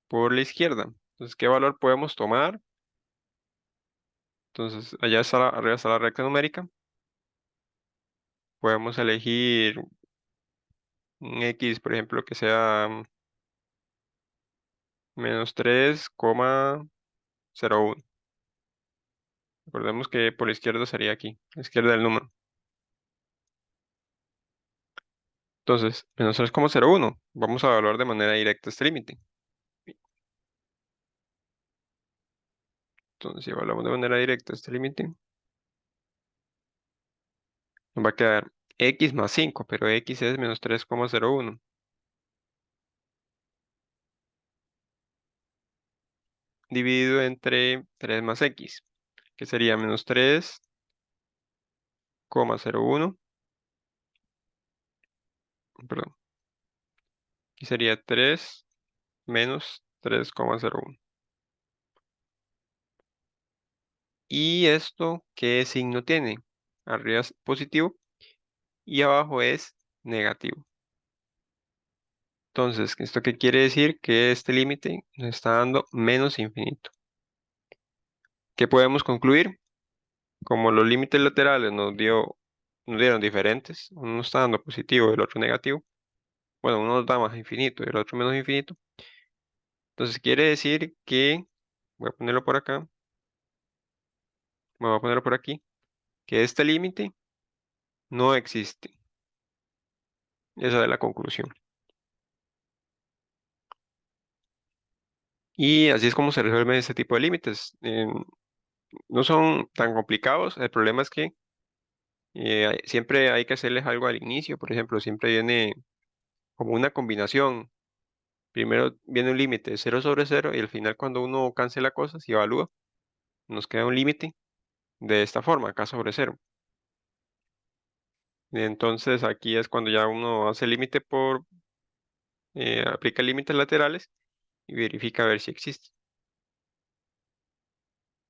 por la izquierda. Entonces, ¿qué valor podemos tomar? Entonces, allá está arriba está la recta numérica. Podemos elegir un x, por ejemplo, que sea -3,01. Recordemos que por la izquierda sería aquí, la izquierda del número. Entonces, -3,01. Vamos a evaluar de manera directa este límite. Entonces, si evaluamos de manera directa este límite, nos va a quedar x más 5, pero x es -3,01. Dividido entre 3 más x, que sería -3,01. Perdón, y sería 3 menos 3,01. ¿Y esto qué signo tiene? Arriba es positivo y abajo es negativo. Entonces, ¿esto qué quiere decir? Que este límite nos está dando menos infinito. ¿Qué podemos concluir? Como los límites laterales nos dieron diferentes, uno nos está dando positivo y el otro negativo. Bueno, uno nos da más infinito y el otro menos infinito. Entonces quiere decir que, voy a ponerlo por acá, me voy a ponerlo por aquí, que este límite no existe. Esa es la conclusión. Y así es como se resuelven este tipo de límites. no son tan complicados. El problema es que siempre hay que hacerles algo al inicio. Por ejemplo, siempre viene como una combinación. Primero viene un límite de 0 sobre 0 y al final cuando uno cancela cosas y evalúa, nos queda un límite de esta forma, K/0. Entonces aquí es cuando ya uno hace el límite aplica límites laterales y verifica a ver si existe.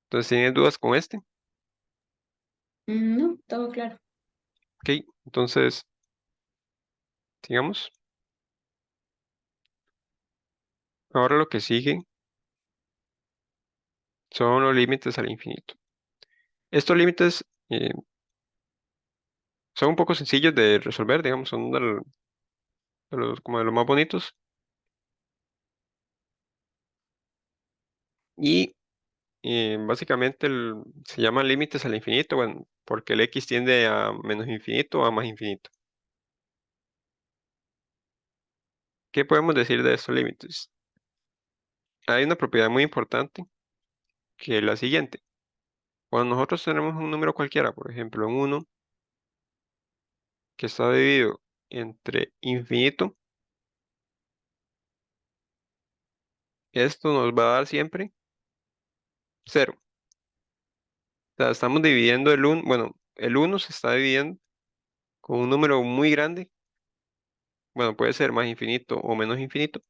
Entonces, ¿tienes dudas con este? No, todo claro. Ok, entonces, sigamos. Ahora lo que sigue son los límites al infinito. Estos límites son un poco sencillos de resolver, digamos, son como de los más bonitos. Y básicamente se llaman límites al infinito, bueno, porque el x tiende a menos infinito o a más infinito. ¿Qué podemos decir de estos límites? Hay una propiedad muy importante que es la siguiente. Cuando nosotros tenemos un número cualquiera, por ejemplo, un 1 que está dividido entre infinito, esto nos va a dar siempre 0. O sea, estamos dividiendo el 1, bueno, el 1 se está dividiendo con un número muy grande, bueno, puede ser más infinito o menos infinito,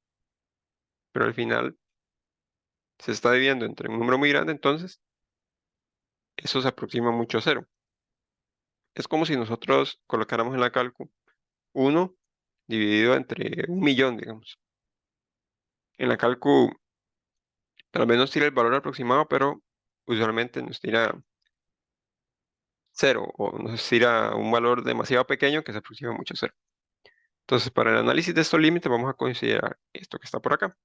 pero al final se está dividiendo entre un número muy grande, entonces eso se aproxima mucho a 0. Es como si nosotros colocáramos en la calco 1 dividido entre 1 millón, digamos. En la calco tal vez nos tira el valor aproximado, pero usualmente nos tira 0 o nos tira un valor demasiado pequeño que se aproxima mucho a 0. Entonces, para el análisis de estos límites vamos a considerar esto que está por acá.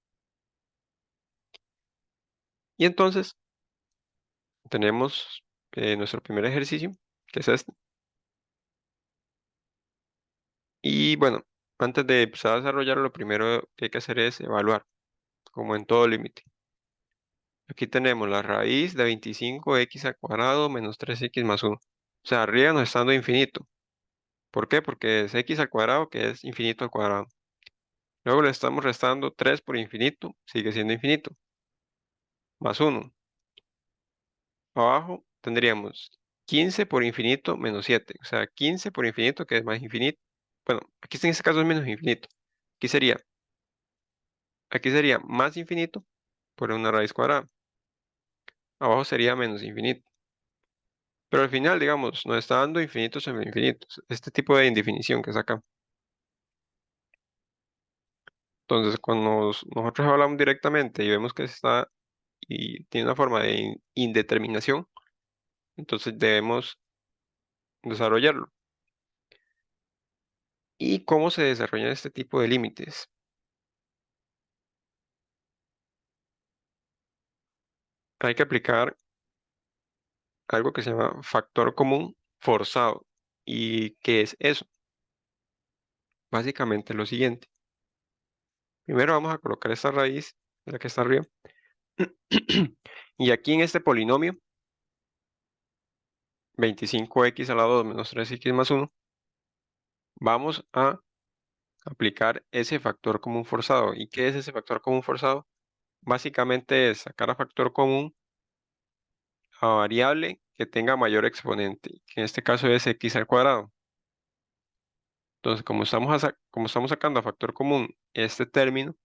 Y entonces tenemos nuestro primer ejercicio, que es este. Y bueno, antes de empezar a desarrollar, lo primero que hay que hacer es evaluar, como en todo límite. Aquí tenemos la raíz de 25x² menos 3x+1. O sea, arriba nos está dando infinito. ¿Por qué? Porque es x² que es infinito al cuadrado. Luego le estamos restando 3 por infinito, sigue siendo infinito, más 1. Abajo tendríamos 15 por infinito menos 7. O sea, 15 por infinito que es más infinito. Bueno, aquí en este caso es menos infinito. Aquí sería, aquí sería más infinito por una raíz cuadrada. Abajo sería menos infinito. Pero al final, digamos, nos está dando infinitos sobre infinitos. Este tipo de indefinición que es acá. Entonces, cuando nosotros hablamos directamente y vemos que está y tiene una forma de indeterminación, entonces debemos desarrollarlo. ¿Y cómo se desarrollan este tipo de límites? Hay que aplicar algo que se llama factor común forzado. ¿Y qué es eso? Básicamente lo siguiente. Primero vamos a colocar esta raíz, la que está arriba. Y aquí en este polinomio, 25x² menos 3x+1, vamos a aplicar ese factor común forzado. ¿Y qué es ese factor común forzado? Básicamente es sacar a factor común a variable que tenga mayor exponente, que en este caso es x². Entonces, como estamos sacando a factor común este término,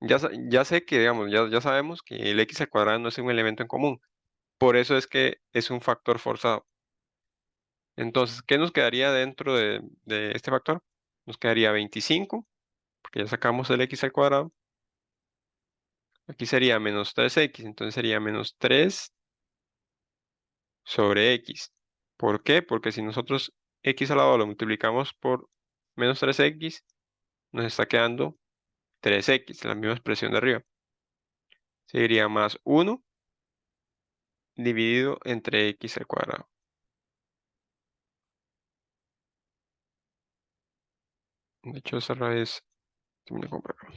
ya sé que, digamos, ya sabemos que el x² no es un elemento en común. Por eso es que es un factor forzado. Entonces, ¿qué nos quedaría dentro de este factor? Nos quedaría 25, porque ya sacamos el x². Aquí sería menos 3x, entonces sería menos 3 sobre x. ¿Por qué? Porque si nosotros x² lo multiplicamos por menos 3x, nos está quedando 3x, la misma expresión de arriba. Sería más 1 dividido entre x². De hecho, esa raíz termina con acá.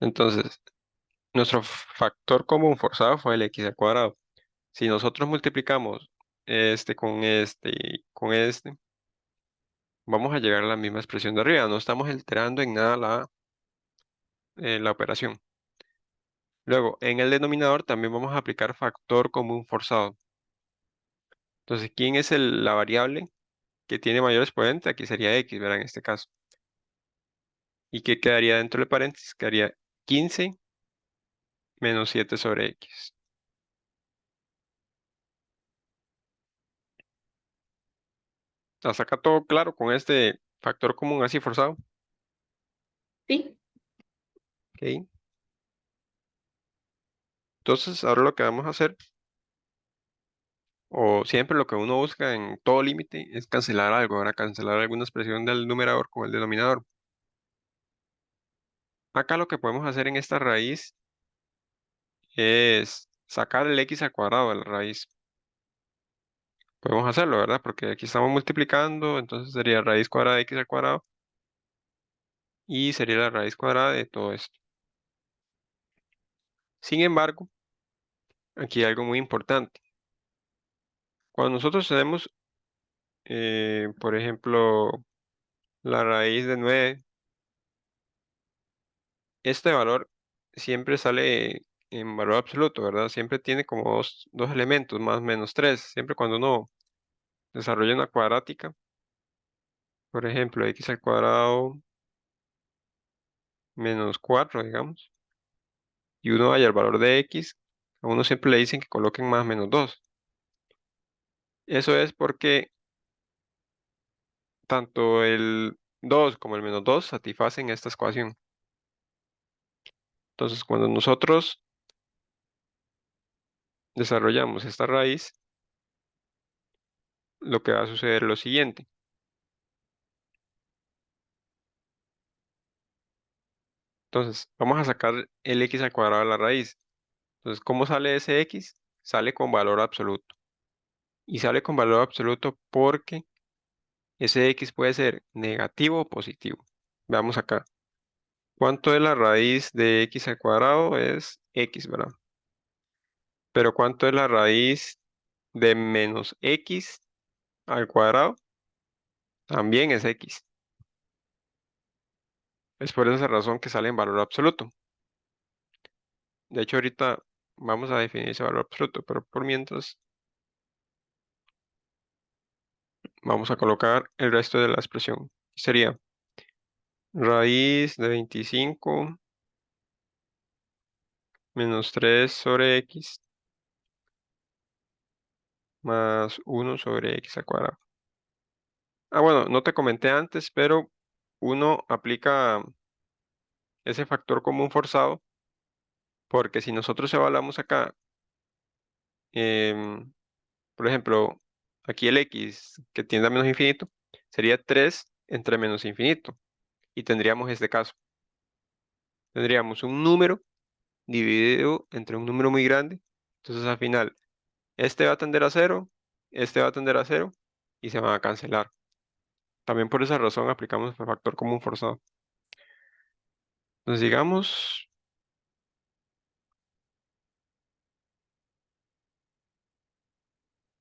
Entonces, Nuestro factor común forzado fue el x al cuadrado. Si nosotros multiplicamos este con este y con este, vamos a llegar a la misma expresión de arriba. No estamos alterando en nada la operación. Luego, en el denominador también vamos a aplicar factor común forzado. Entonces, ¿quién es la variable que tiene mayor exponente? Aquí sería x, ¿verdad? En este caso. ¿Y qué quedaría dentro del paréntesis? Quedaría 15 menos 7 sobre x. Hasta acá todo claro con este factor común así forzado. Sí, ¿Ok? Entonces, ahora lo que vamos a hacer, o siempre lo que uno busca en todo límite, es cancelar algo, ¿verdad? Cancelar alguna expresión del numerador con el denominador. Acá lo que podemos hacer en esta raíz es sacar el x al cuadrado de la raíz. Podemos hacerlo, ¿verdad? Porque aquí estamos multiplicando, entonces sería raíz cuadrada de x al cuadrado y sería la raíz cuadrada de todo esto. Sin embargo, aquí hay algo muy importante. Cuando nosotros tenemos, por ejemplo, la raíz de 9, este valor siempre sale en valor absoluto, ¿verdad? Siempre tiene como dos elementos, más menos 3. Siempre cuando uno desarrolla una cuadrática, por ejemplo, x al cuadrado menos 4, digamos, y uno haya el valor de x, a uno siempre le dicen que coloquen más menos 2. Eso es porque tanto el 2 como el menos 2 satisfacen esta ecuación. Entonces, cuando nosotros desarrollamos esta raíz, lo que va a suceder es lo siguiente. Entonces, vamos a sacar el x al cuadrado de la raíz. Entonces, ¿cómo sale ese x? Sale con valor absoluto. Y sale con valor absoluto porque ese x puede ser negativo o positivo. Veamos acá. ¿Cuánto es la raíz de x al cuadrado? Es x, ¿verdad? Pero ¿cuánto es la raíz de menos x al cuadrado? También es x. Es por esa razón que sale en valor absoluto. De hecho, ahorita vamos a definir ese valor absoluto, pero por mientras vamos a colocar el resto de la expresión. Sería raíz de 25 menos 3 sobre x más 1 sobre x al cuadrado. Ah, bueno, no te comenté antes, pero uno aplica ese factor común forzado porque si nosotros evaluamos acá, em, por ejemplo, aquí el x que tiende a menos infinito sería 3 entre menos infinito y tendríamos este caso. Tendríamos un número dividido entre un número muy grande. Entonces al final, este va a tender a cero, este va a tender a cero y se van a cancelar. También por esa razón aplicamos el factor común forzado. Entonces digamos,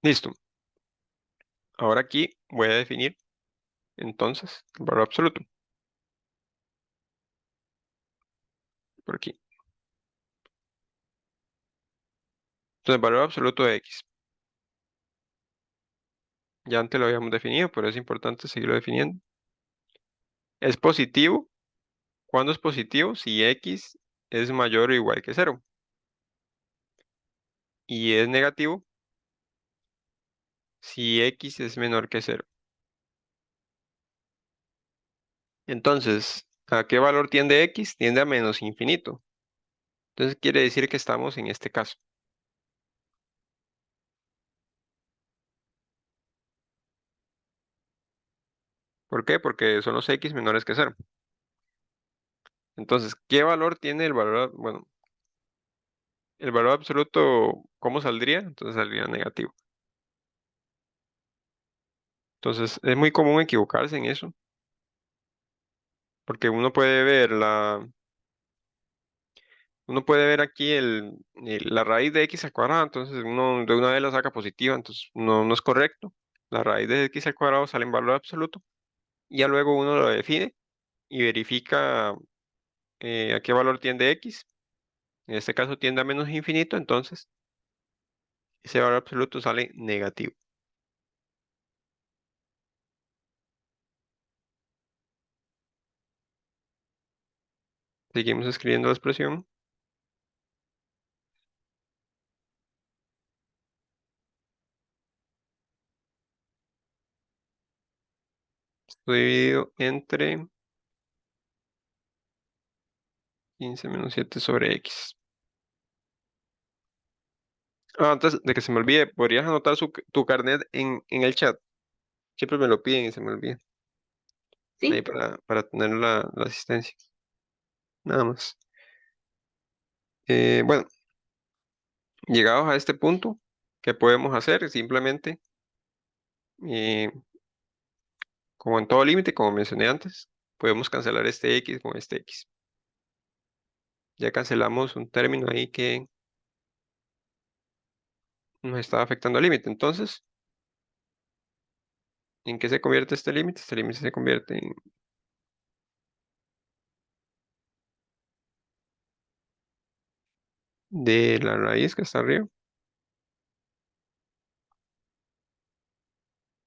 listo. Ahora aquí voy a definir entonces el valor absoluto. Por aquí. Entonces el valor absoluto de x. Ya antes lo habíamos definido, pero es importante seguirlo definiendo. Es positivo. ¿Cuándo es positivo? Si x es mayor o igual que cero. Y es negativo si x es menor que cero. Entonces, ¿a qué valor tiende x? Tiende a menos infinito. Entonces quiere decir que estamos en este caso. ¿Por qué? Porque son los x menores que cero. Entonces, ¿qué valor tiene el valor? Bueno, el valor absoluto, ¿cómo saldría? Entonces saldría negativo. Entonces, es muy común equivocarse en eso, porque uno puede ver Uno puede ver aquí la raíz de x al cuadrado, entonces uno de una vez la saca positiva, entonces no es correcto. La raíz de x al cuadrado sale en valor absoluto y ya luego uno lo define y verifica a qué valor tiende x. En este caso tiende a menos infinito, entonces ese valor absoluto sale negativo. Seguimos escribiendo la expresión. Esto dividido entre 15 menos 7 sobre x. Antes de que se me olvide, ¿podrías anotar tu carnet en el chat? Siempre me lo piden y se me olvida. Ahí Sí, para tener la asistencia. Nada más. Bueno, llegados a este punto, ¿qué podemos hacer? Simplemente, eh, como en todo límite, como mencioné antes, podemos cancelar este x con este x. Ya cancelamos un término ahí que nos está afectando al límite. Entonces, ¿en qué se convierte este límite? Este límite se convierte en de la raíz que está arriba.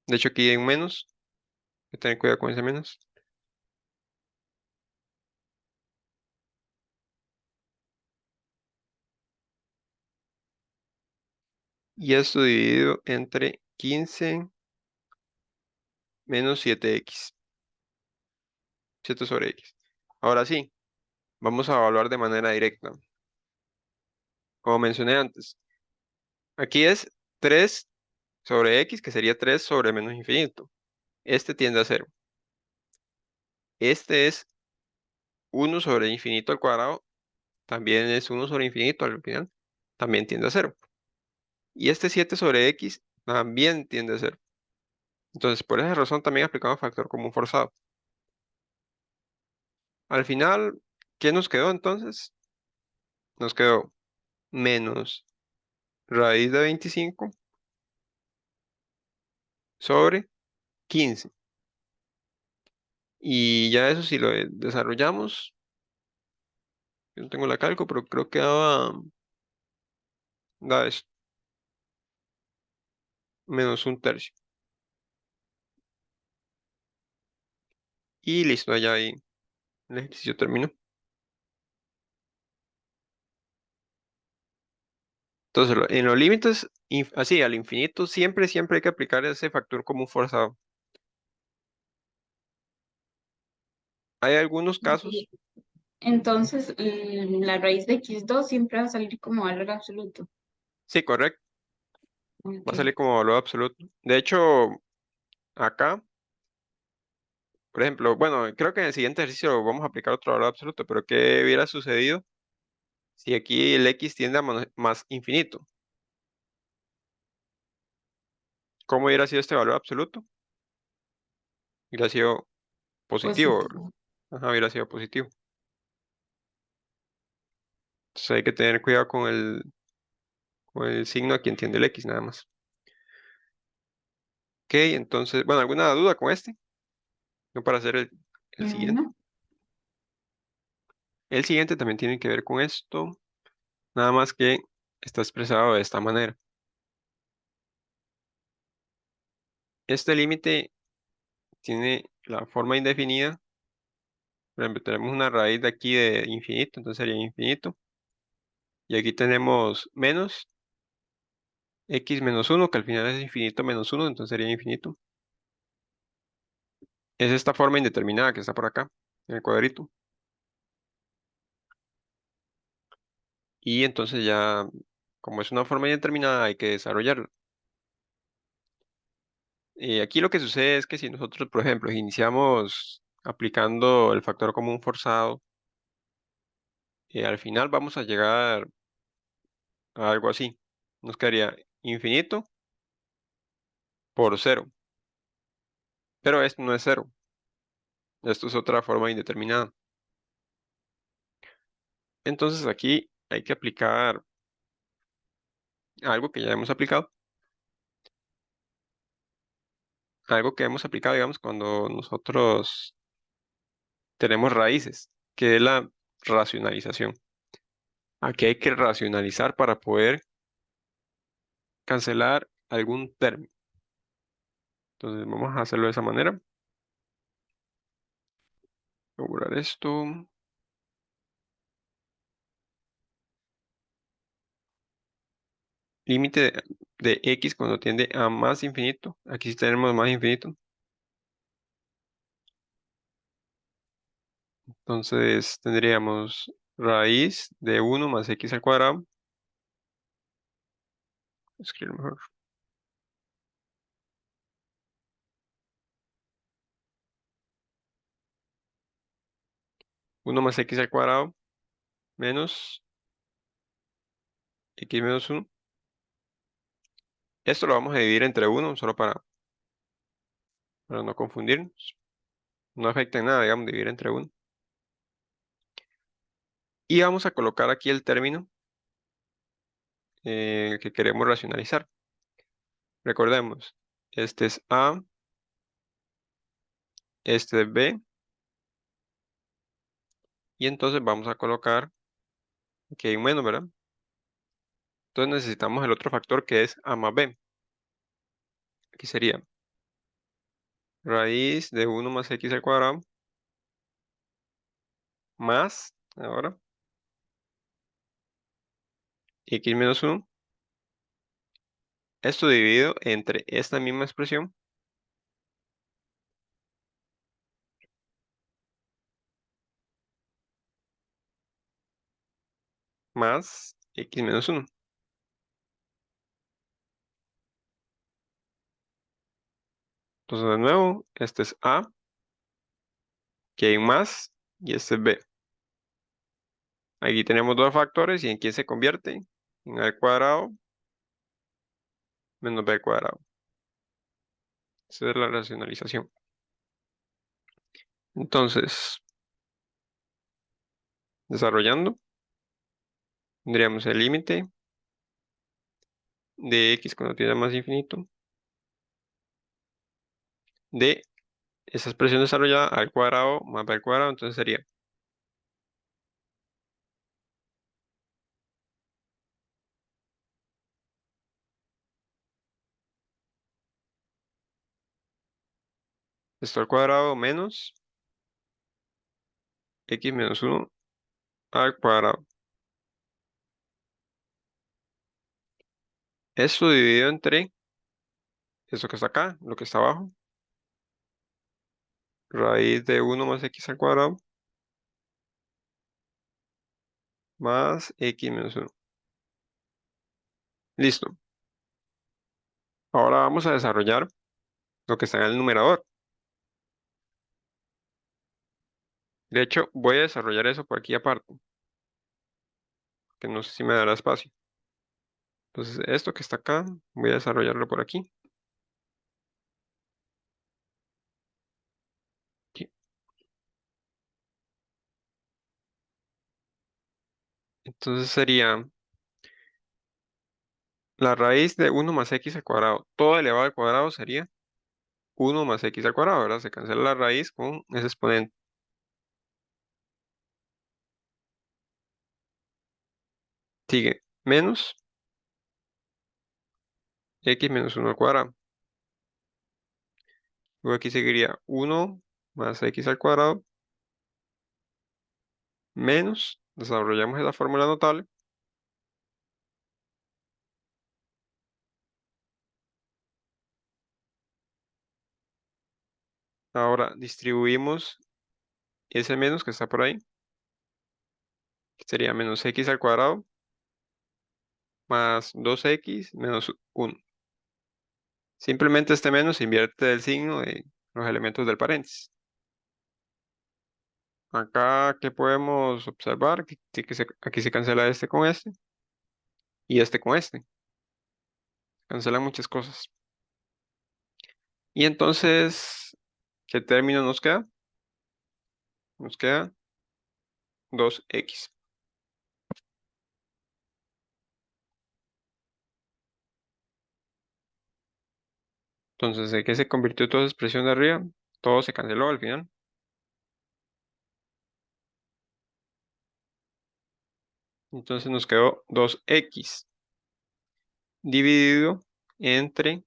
De hecho, aquí hay un menos. Hay que tener cuidado con ese menos. Y esto dividido entre 15 menos 7x. 7 sobre x. Ahora sí, vamos a evaluar de manera directa. Como mencioné antes, aquí es 3 sobre x, que sería 3 sobre menos infinito. Este tiende a cero. Este es 1 sobre infinito al cuadrado, también es 1 sobre infinito al final, también tiende a cero. Y este 7 sobre x también tiende a cero. Entonces, por esa razón también aplicamos factor común forzado. Al final, ¿qué nos quedó entonces? Nos quedó menos raíz de 25 sobre 15. Y ya eso si lo desarrollamos, yo no tengo la cálculo, pero creo que da esto, menos un tercio. Y listo, ya ahí el ejercicio terminó. Entonces, en los límites, así, al infinito, siempre hay que aplicar ese factor común forzado. Hay algunos casos, y entonces la raíz de x2 siempre va a salir como valor absoluto. sí, correcto, va a Ok. salir como valor absoluto. De hecho, acá, por ejemplo, bueno, creo que en el siguiente ejercicio vamos a aplicar otro valor absoluto, pero ¿qué hubiera sucedido si aquí el x tiende a más infinito? ¿Cómo hubiera sido este valor absoluto? Hubiera sido positivo, Positivo. ajá, hubiera sido positivo. Entonces hay que tener cuidado con el signo a quien tiende el x, nada más. Ok, entonces, bueno, ¿alguna duda con este? No para hacer el siguiente. No, El siguiente también tiene que ver con esto, nada más que está expresado de esta manera. Este límite tiene la forma indefinida. Por ejemplo, tenemos una raíz de aquí de infinito, entonces sería infinito. Y aquí tenemos menos x menos uno, que al final es infinito menos uno, entonces sería infinito. Es esta forma indeterminada que está por acá, en el cuadrito. Y entonces ya, como es una forma indeterminada, hay que desarrollarla. Aquí lo que sucede es que si nosotros, por ejemplo, iniciamos aplicando el factor común forzado, al final vamos a llegar a algo así. Nos quedaría infinito por cero. Pero esto no es cero. Esto es otra forma indeterminada. Entonces aquí hay que aplicar algo que ya hemos aplicado. Algo que hemos aplicado, digamos, cuando nosotros tenemos raíces, que es la racionalización. Aquí hay que racionalizar para poder cancelar algún término. Entonces vamos a hacerlo de esa manera. Lograr esto. Límite de x cuando tiende a más infinito. Aquí sí tenemos más infinito. Entonces tendríamos raíz de 1 más x al cuadrado. Escribir mejor. 1 más x al cuadrado menos x menos 1. Esto lo vamos a dividir entre 1 solo para no confundirnos. No afecta en nada, digamos, dividir entre 1. Y vamos a colocar aquí el término que queremos racionalizar. Recordemos, este es A, este es B, y entonces vamos a colocar aquí hay un menos, ¿verdad? Entonces necesitamos el otro factor que es A más B. Aquí sería raíz de 1 más x al cuadrado más, ahora, x menos 1. Esto dividido entre esta misma expresión más x menos 1. Entonces de nuevo, este es A, que hay un más, y este es B. Aquí tenemos dos factores y en quién se convierte. En A al cuadrado menos B al cuadrado. Esa es la racionalización. Entonces, desarrollando, tendríamos el límite de x cuando tiende a más infinito de esa expresión desarrollada al cuadrado más b al cuadrado. Entonces sería esto al cuadrado menos x menos 1 al cuadrado. Esto dividido entre eso que está acá, lo que está abajo, raíz de 1 más x al cuadrado más x menos 1. Listo. Ahora vamos a desarrollar lo que está en el numerador. De hecho, voy a desarrollar eso por aquí aparte, que no sé si me dará espacio. Entonces, esto que está acá, voy a desarrollarlo por aquí. Aquí. Entonces sería la raíz de 1 más x al cuadrado. Todo elevado al cuadrado sería 1 más x al cuadrado, ¿verdad? Se cancela la raíz con ese exponente. Sigue menos x menos 1 al cuadrado. Luego aquí seguiría 1 más x al cuadrado menos, desarrollamos esa fórmula notable. Ahora distribuimos ese menos que está por ahí, que sería menos x al cuadrado más 2x menos 1. Simplemente este menos invierte el signo de los elementos del paréntesis. Acá, ¿qué podemos observar? Aquí se cancela este con este y este con este. Cancelan muchas cosas. Y entonces, ¿qué término nos queda? Nos queda 2x. Entonces, ¿de qué se convirtió toda esa expresión de arriba? Todo se canceló al final. Entonces nos quedó 2x dividido entre,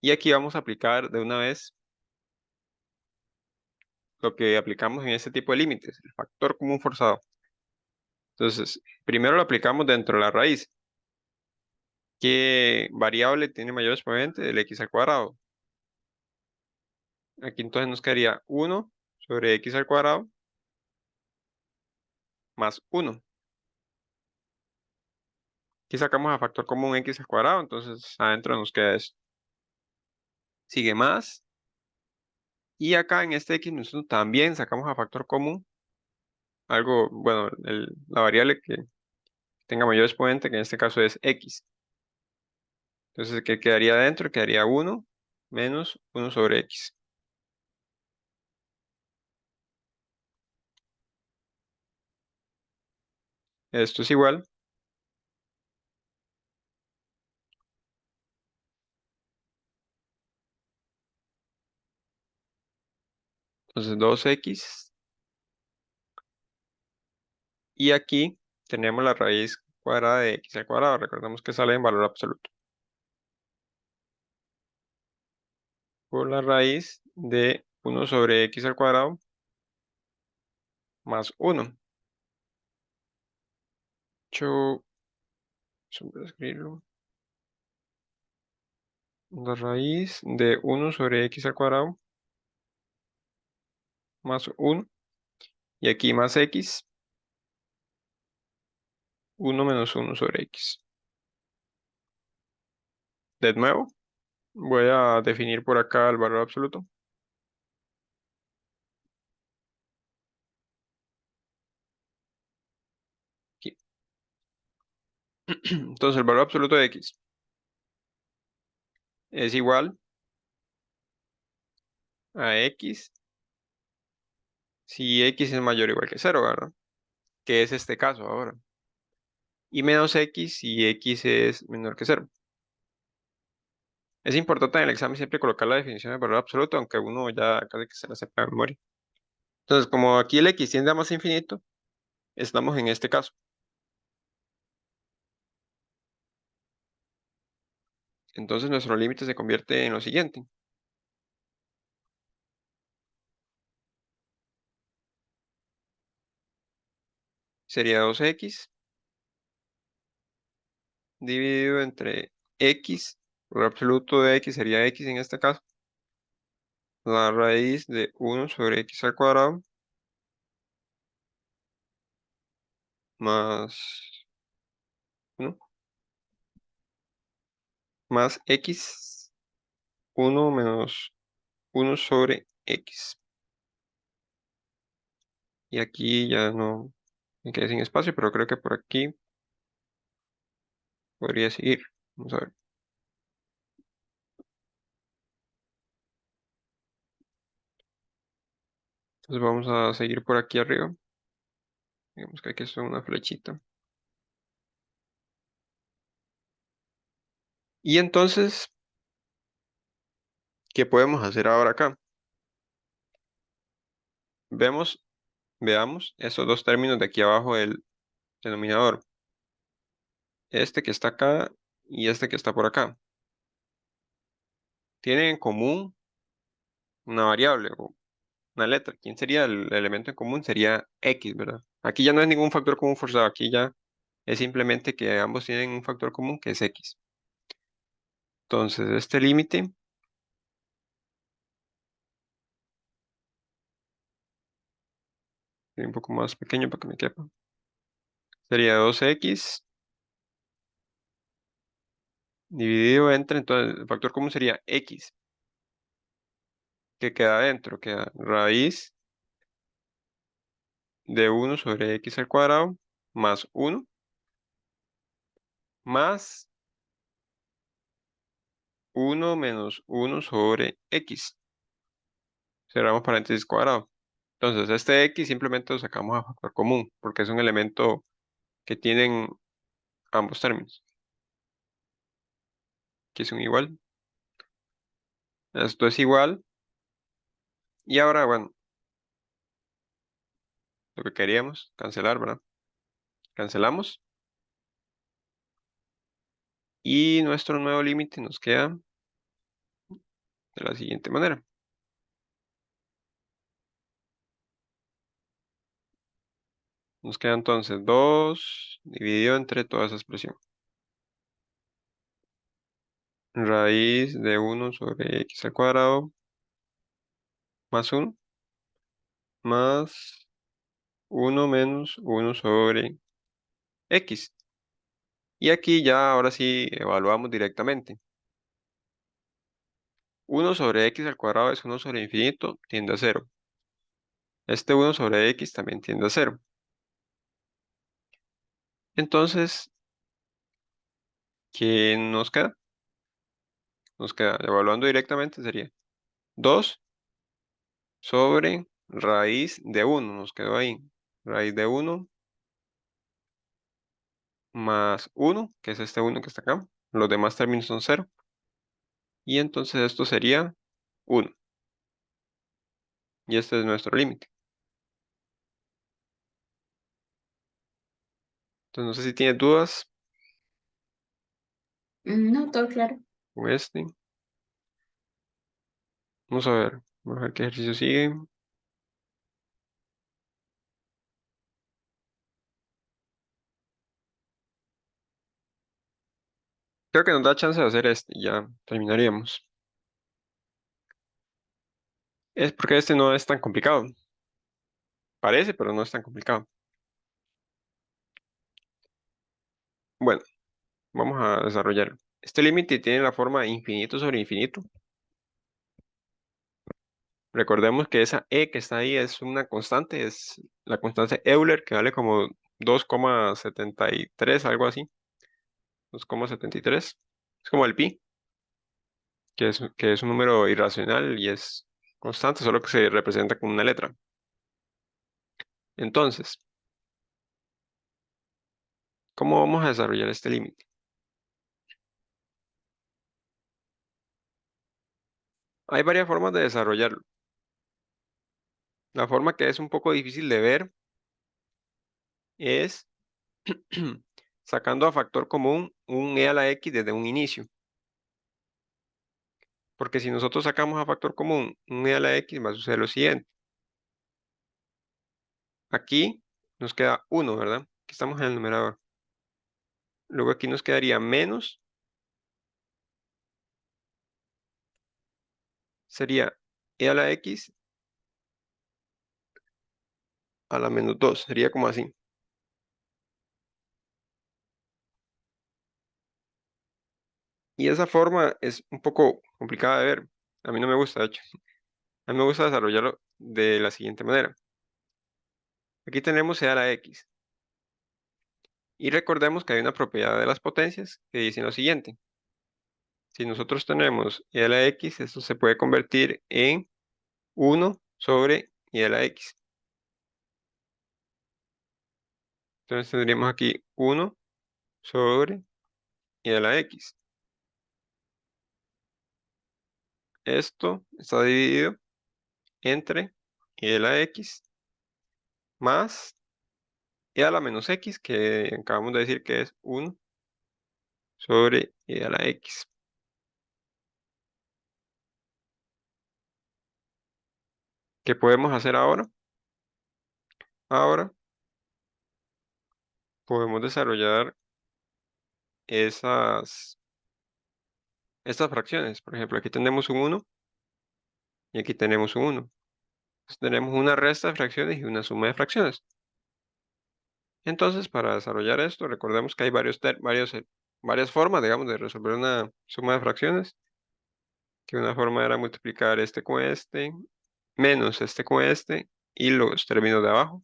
y aquí vamos a aplicar de una vez lo que aplicamos en este tipo de límites, el factor común forzado. Entonces, primero lo aplicamos dentro de la raíz. ¿Qué variable tiene mayor exponente? El x al cuadrado. Aquí entonces nos quedaría 1 sobre x al cuadrado más 1. Aquí sacamos a factor común x al cuadrado, entonces adentro nos queda eso. Sigue más. Y acá en este x nosotros también sacamos a factor común algo, bueno, la variable que tenga mayor exponente, que en este caso es x. Entonces, ¿qué quedaría adentro? Quedaría 1 menos 1 sobre x. Esto es igual. Entonces, 2x. Y aquí tenemos la raíz cuadrada de x al cuadrado. Recordemos que sale en valor absoluto. Por la raíz de 1 sobre x al cuadrado más 1. Yo, voy a escribirlo. La raíz de 1 sobre x al cuadrado más 1. Y aquí más x. 1 menos 1 sobre x. De nuevo, voy a definir por acá el valor absoluto. Aquí. Entonces el valor absoluto de x es igual a x si x es mayor o igual que 0, ¿verdad? Que es este caso ahora. Y menos x si x es menor que 0. Es importante en el examen siempre colocar la definición de valor absoluto, aunque uno ya casi que se la sepa de memoria. Entonces, como aquí el x tiende a más infinito, estamos en este caso. Entonces nuestro límite se convierte en lo siguiente. Sería 2x dividido entre x, el absoluto de x sería x en este caso, la raíz de 1 sobre x al cuadrado más 1 más x, 1 menos 1 sobre x. Y aquí ya no me quedé sin espacio, pero creo que por aquí podría seguir. Vamos a ver. Entonces vamos a seguir por aquí arriba. Digamos que aquí es una flechita. Y entonces, ¿qué podemos hacer ahora acá? Veamos esos dos términos de aquí abajo del denominador. Este que está acá y este que está por acá. Tienen en común una variable o una letra. ¿Quién sería el elemento en común? Sería x, ¿verdad? Aquí ya no es ningún factor común forzado. Aquí ya es simplemente que ambos tienen un factor común que es x. Entonces, este límite es un poco más pequeño para que me quepa. Sería 2x dividido entre, entonces el factor común sería x, que queda adentro, queda raíz de 1 sobre x al cuadrado más 1 más 1 menos 1 sobre x. Cerramos paréntesis cuadrado. Entonces, este x simplemente lo sacamos a factor común, porque es un elemento que tienen ambos términos, que son igual. Esto es igual. Y ahora, bueno, lo que queríamos, cancelar, ¿verdad? Cancelamos. Y nuestro nuevo límite nos queda de la siguiente manera. Nos queda entonces 2 dividido entre toda esa expresión. Raíz de 1/x² más 1 más 1 - 1/x. Y aquí ya ahora sí evaluamos directamente. 1/x² es 1/infinito, tiende a 0. Este 1/x también tiende a 0. Entonces, ¿qué nos queda? Nos queda, evaluando directamente, sería 2 sobre raíz de 1. Nos quedó ahí. Raíz de 1 más 1, que es este 1 que está acá. Los demás términos son 0. Y entonces esto sería 1. Y este es nuestro límite. Entonces no sé si tienes dudas No, todo claro. con este. Vamos a ver. Vamos a ver qué ejercicio sigue. Creo que nos da chance de hacer este y ya terminaríamos. Es porque este no es tan complicado. Parece, pero no es tan complicado. Bueno, vamos a desarrollar. Este límite tiene la forma infinito sobre infinito. Recordemos que esa e que está ahí es una constante, es la constante Euler, que vale como 2,73, algo así. 2,73. Es como el pi, que es un número irracional y es constante, solo que se representa con una letra. Entonces, ¿cómo vamos a desarrollar este límite? Hay varias formas de desarrollarlo. La forma que es un poco difícil de ver es sacando a factor común un e a la x desde un inicio. Porque si nosotros sacamos a factor común un e a la x, va a suceder lo siguiente. Aquí nos queda 1, ¿verdad? Aquí estamos en el numerador. Luego aquí nos quedaría menos, sería e a la x a la menos 2, sería como así. Y esa forma es un poco complicada de ver. A mí no me gusta, de hecho. A mí me gusta desarrollarlo de la siguiente manera. Aquí tenemos e a la x. Y recordemos que hay una propiedad de las potencias que dice lo siguiente. Si nosotros tenemos e a la x, esto se puede convertir en 1 sobre e a la x. Entonces tendríamos aquí 1 sobre e a la x. Esto está dividido entre e a la x más e a la menos x, que acabamos de decir que es 1 sobre e a la x. ¿Qué podemos hacer ahora? Ahora podemos desarrollar estas fracciones. Por ejemplo, aquí tenemos un 1 y aquí tenemos un 1. Entonces, tenemos una resta de fracciones y una suma de fracciones. Entonces, para desarrollar esto, recordemos que hay varias formas, digamos, de resolver una suma de fracciones. Que una forma era multiplicar este con este, menos este con este, y los términos de abajo.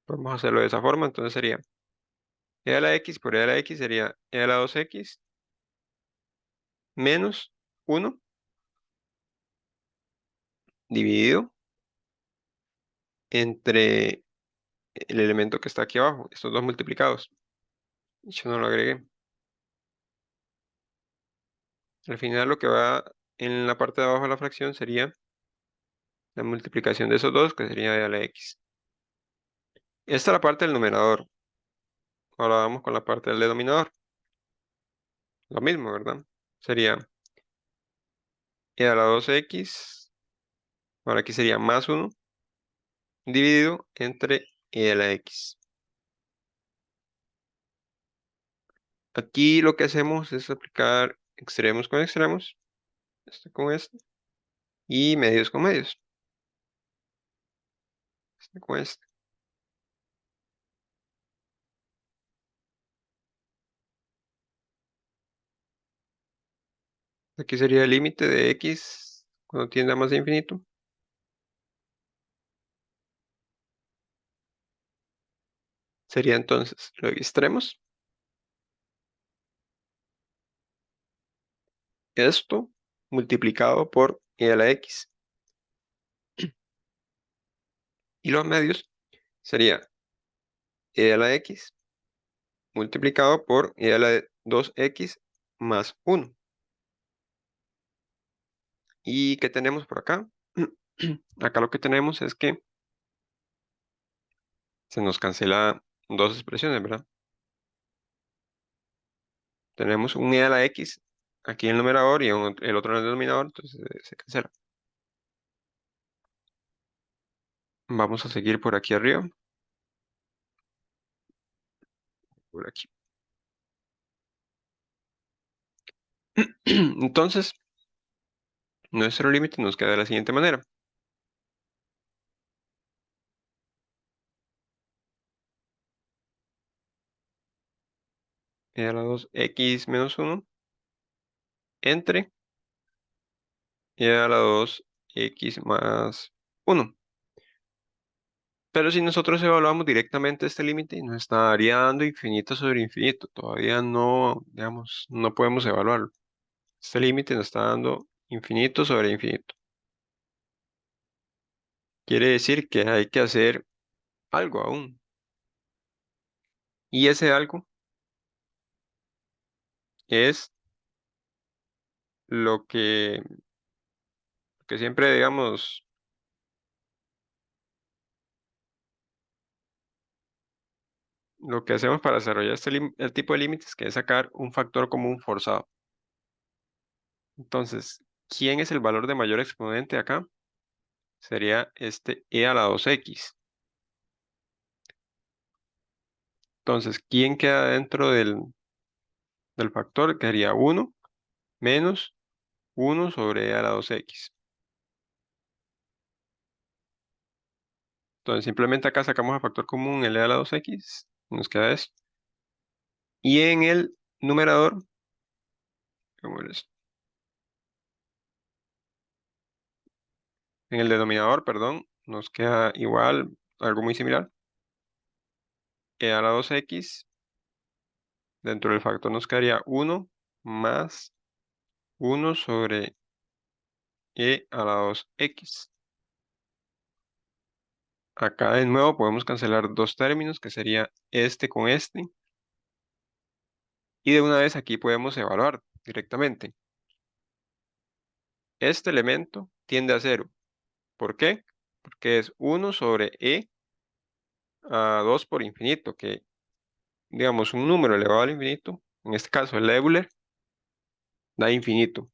Podemos hacerlo de esa forma, entonces sería e a la x por e a la x sería e a la 2x menos 1 dividido entre el elemento que está aquí abajo, estos dos multiplicados. Yo no lo agregué. Al final lo que va en la parte de abajo de la fracción sería la multiplicación de esos dos, que sería e a la x. Esta es la parte del numerador. Ahora vamos con la parte del denominador. Lo mismo, ¿verdad? Sería e a la 2x, ahora aquí sería más 1, dividido entre e a la x. Aquí lo que hacemos es aplicar extremos con extremos, este con este, y medios con medios, este con este. Aquí sería el límite de x cuando tiende a más de infinito. Sería entonces los extremos, esto multiplicado por e a la x. Y los medios sería e a la x multiplicado por e a la 2x más 1. ¿Y qué tenemos por acá? Acá lo que tenemos es que se nos cancela dos expresiones, ¿verdad? Tenemos un e a la x aquí en el numerador y el otro en el denominador, entonces se cancela. Vamos a seguir por aquí arriba, por aquí. Entonces, nuestro límite nos queda de la siguiente manera. E a la 2x menos 1 entre e a la 2x más 1. Pero si nosotros evaluamos directamente este límite, nos estaría dando infinito sobre infinito. Todavía no, digamos, no podemos evaluarlo. Este límite nos está dando infinito sobre infinito. Quiere decir que hay que hacer algo aún. Y ese algo es lo que siempre, digamos, lo que hacemos para desarrollar el tipo de límites, que es sacar un factor común forzado. Entonces, ¿quién es el valor de mayor exponente acá? Sería este e a la 2x. Entonces, ¿quién queda dentro del factor? Quedaría 1 menos 1 sobre e a la 2x. Entonces, simplemente acá sacamos el factor común, el e a la 2x, nos queda eso. Y en el numerador, ¿cómo es? En el denominador, perdón, nos queda igual, algo muy similar. E a la 2x, dentro del factor nos quedaría 1 más 1 sobre e a la 2x. Acá de nuevo podemos cancelar dos términos, que sería este con este. Y de una vez aquí podemos evaluar directamente. Este elemento tiende a cero. ¿Por qué? Porque es 1 sobre e a 2 por infinito, que digamos un número elevado al infinito, en este caso el Euler, da infinito.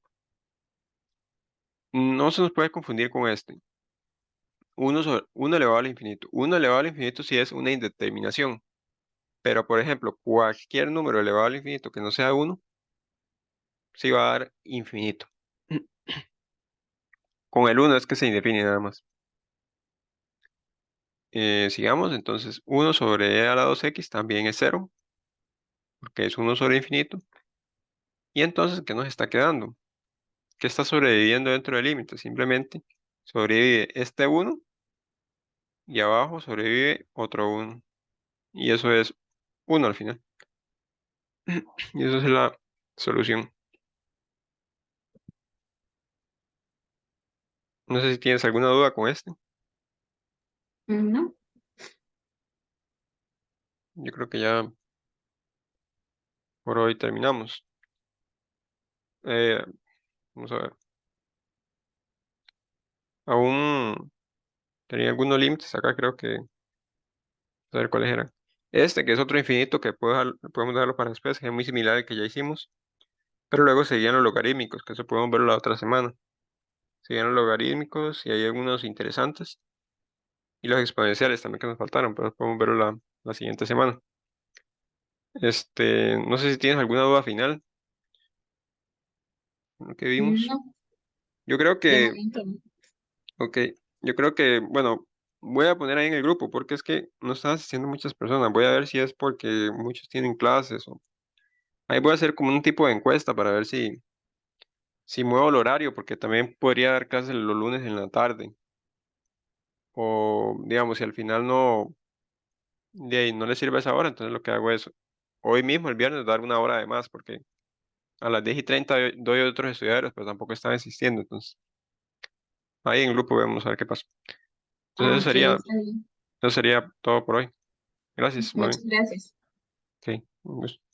No se nos puede confundir con este. 1 elevado al infinito. 1 elevado al infinito sí es una indeterminación. Pero, por ejemplo, cualquier número elevado al infinito que no sea 1, sí va a dar infinito. Con el 1 es que se indefine nada más. Sigamos, entonces 1 sobre e a la 2x también es cero, porque es 1 sobre infinito. Y entonces, ¿qué nos está quedando? ¿Qué está sobreviviendo dentro del límite? Simplemente sobrevive este 1 y abajo sobrevive otro 1. Y eso es 1 al final. Y eso es la solución. No sé si tienes alguna duda con este. No, Yo creo que ya por hoy terminamos. Eh, Vamos a ver. Aún tenía algunos límites acá, creo que, a ver cuáles eran. Este, que es otro infinito que podemos dejarlo para después, que es muy similar al que ya hicimos. Pero luego seguían los logarítmicos, que eso podemos verlo la otra semana. Seguían los logarítmicos y hay algunos interesantes. Y los exponenciales también que nos faltaron, pero podemos verlo la siguiente semana. No sé si tienes alguna duda final, lo que vimos. No, Yo creo de que, momento no. ok, yo creo que, bueno, voy a poner ahí en el grupo porque es que no están asistiendo muchas personas. Voy a ver si es porque muchos tienen clases o... Ahí voy a hacer como un tipo de encuesta para ver si muevo el horario, porque también podría dar clases los lunes en la tarde. O, digamos, si al final de ahí no le sirve esa hora, entonces lo que hago es hoy mismo, el viernes, dar una hora de más, porque a las 10:30 doy a otros estudiantes, pero tampoco están asistiendo. Entonces, ahí en grupo vamos a ver qué pasa. Entonces, Ah, ok, está bien. eso sería todo por hoy. Gracias, Muchas Mami. gracias. Ok, un gusto.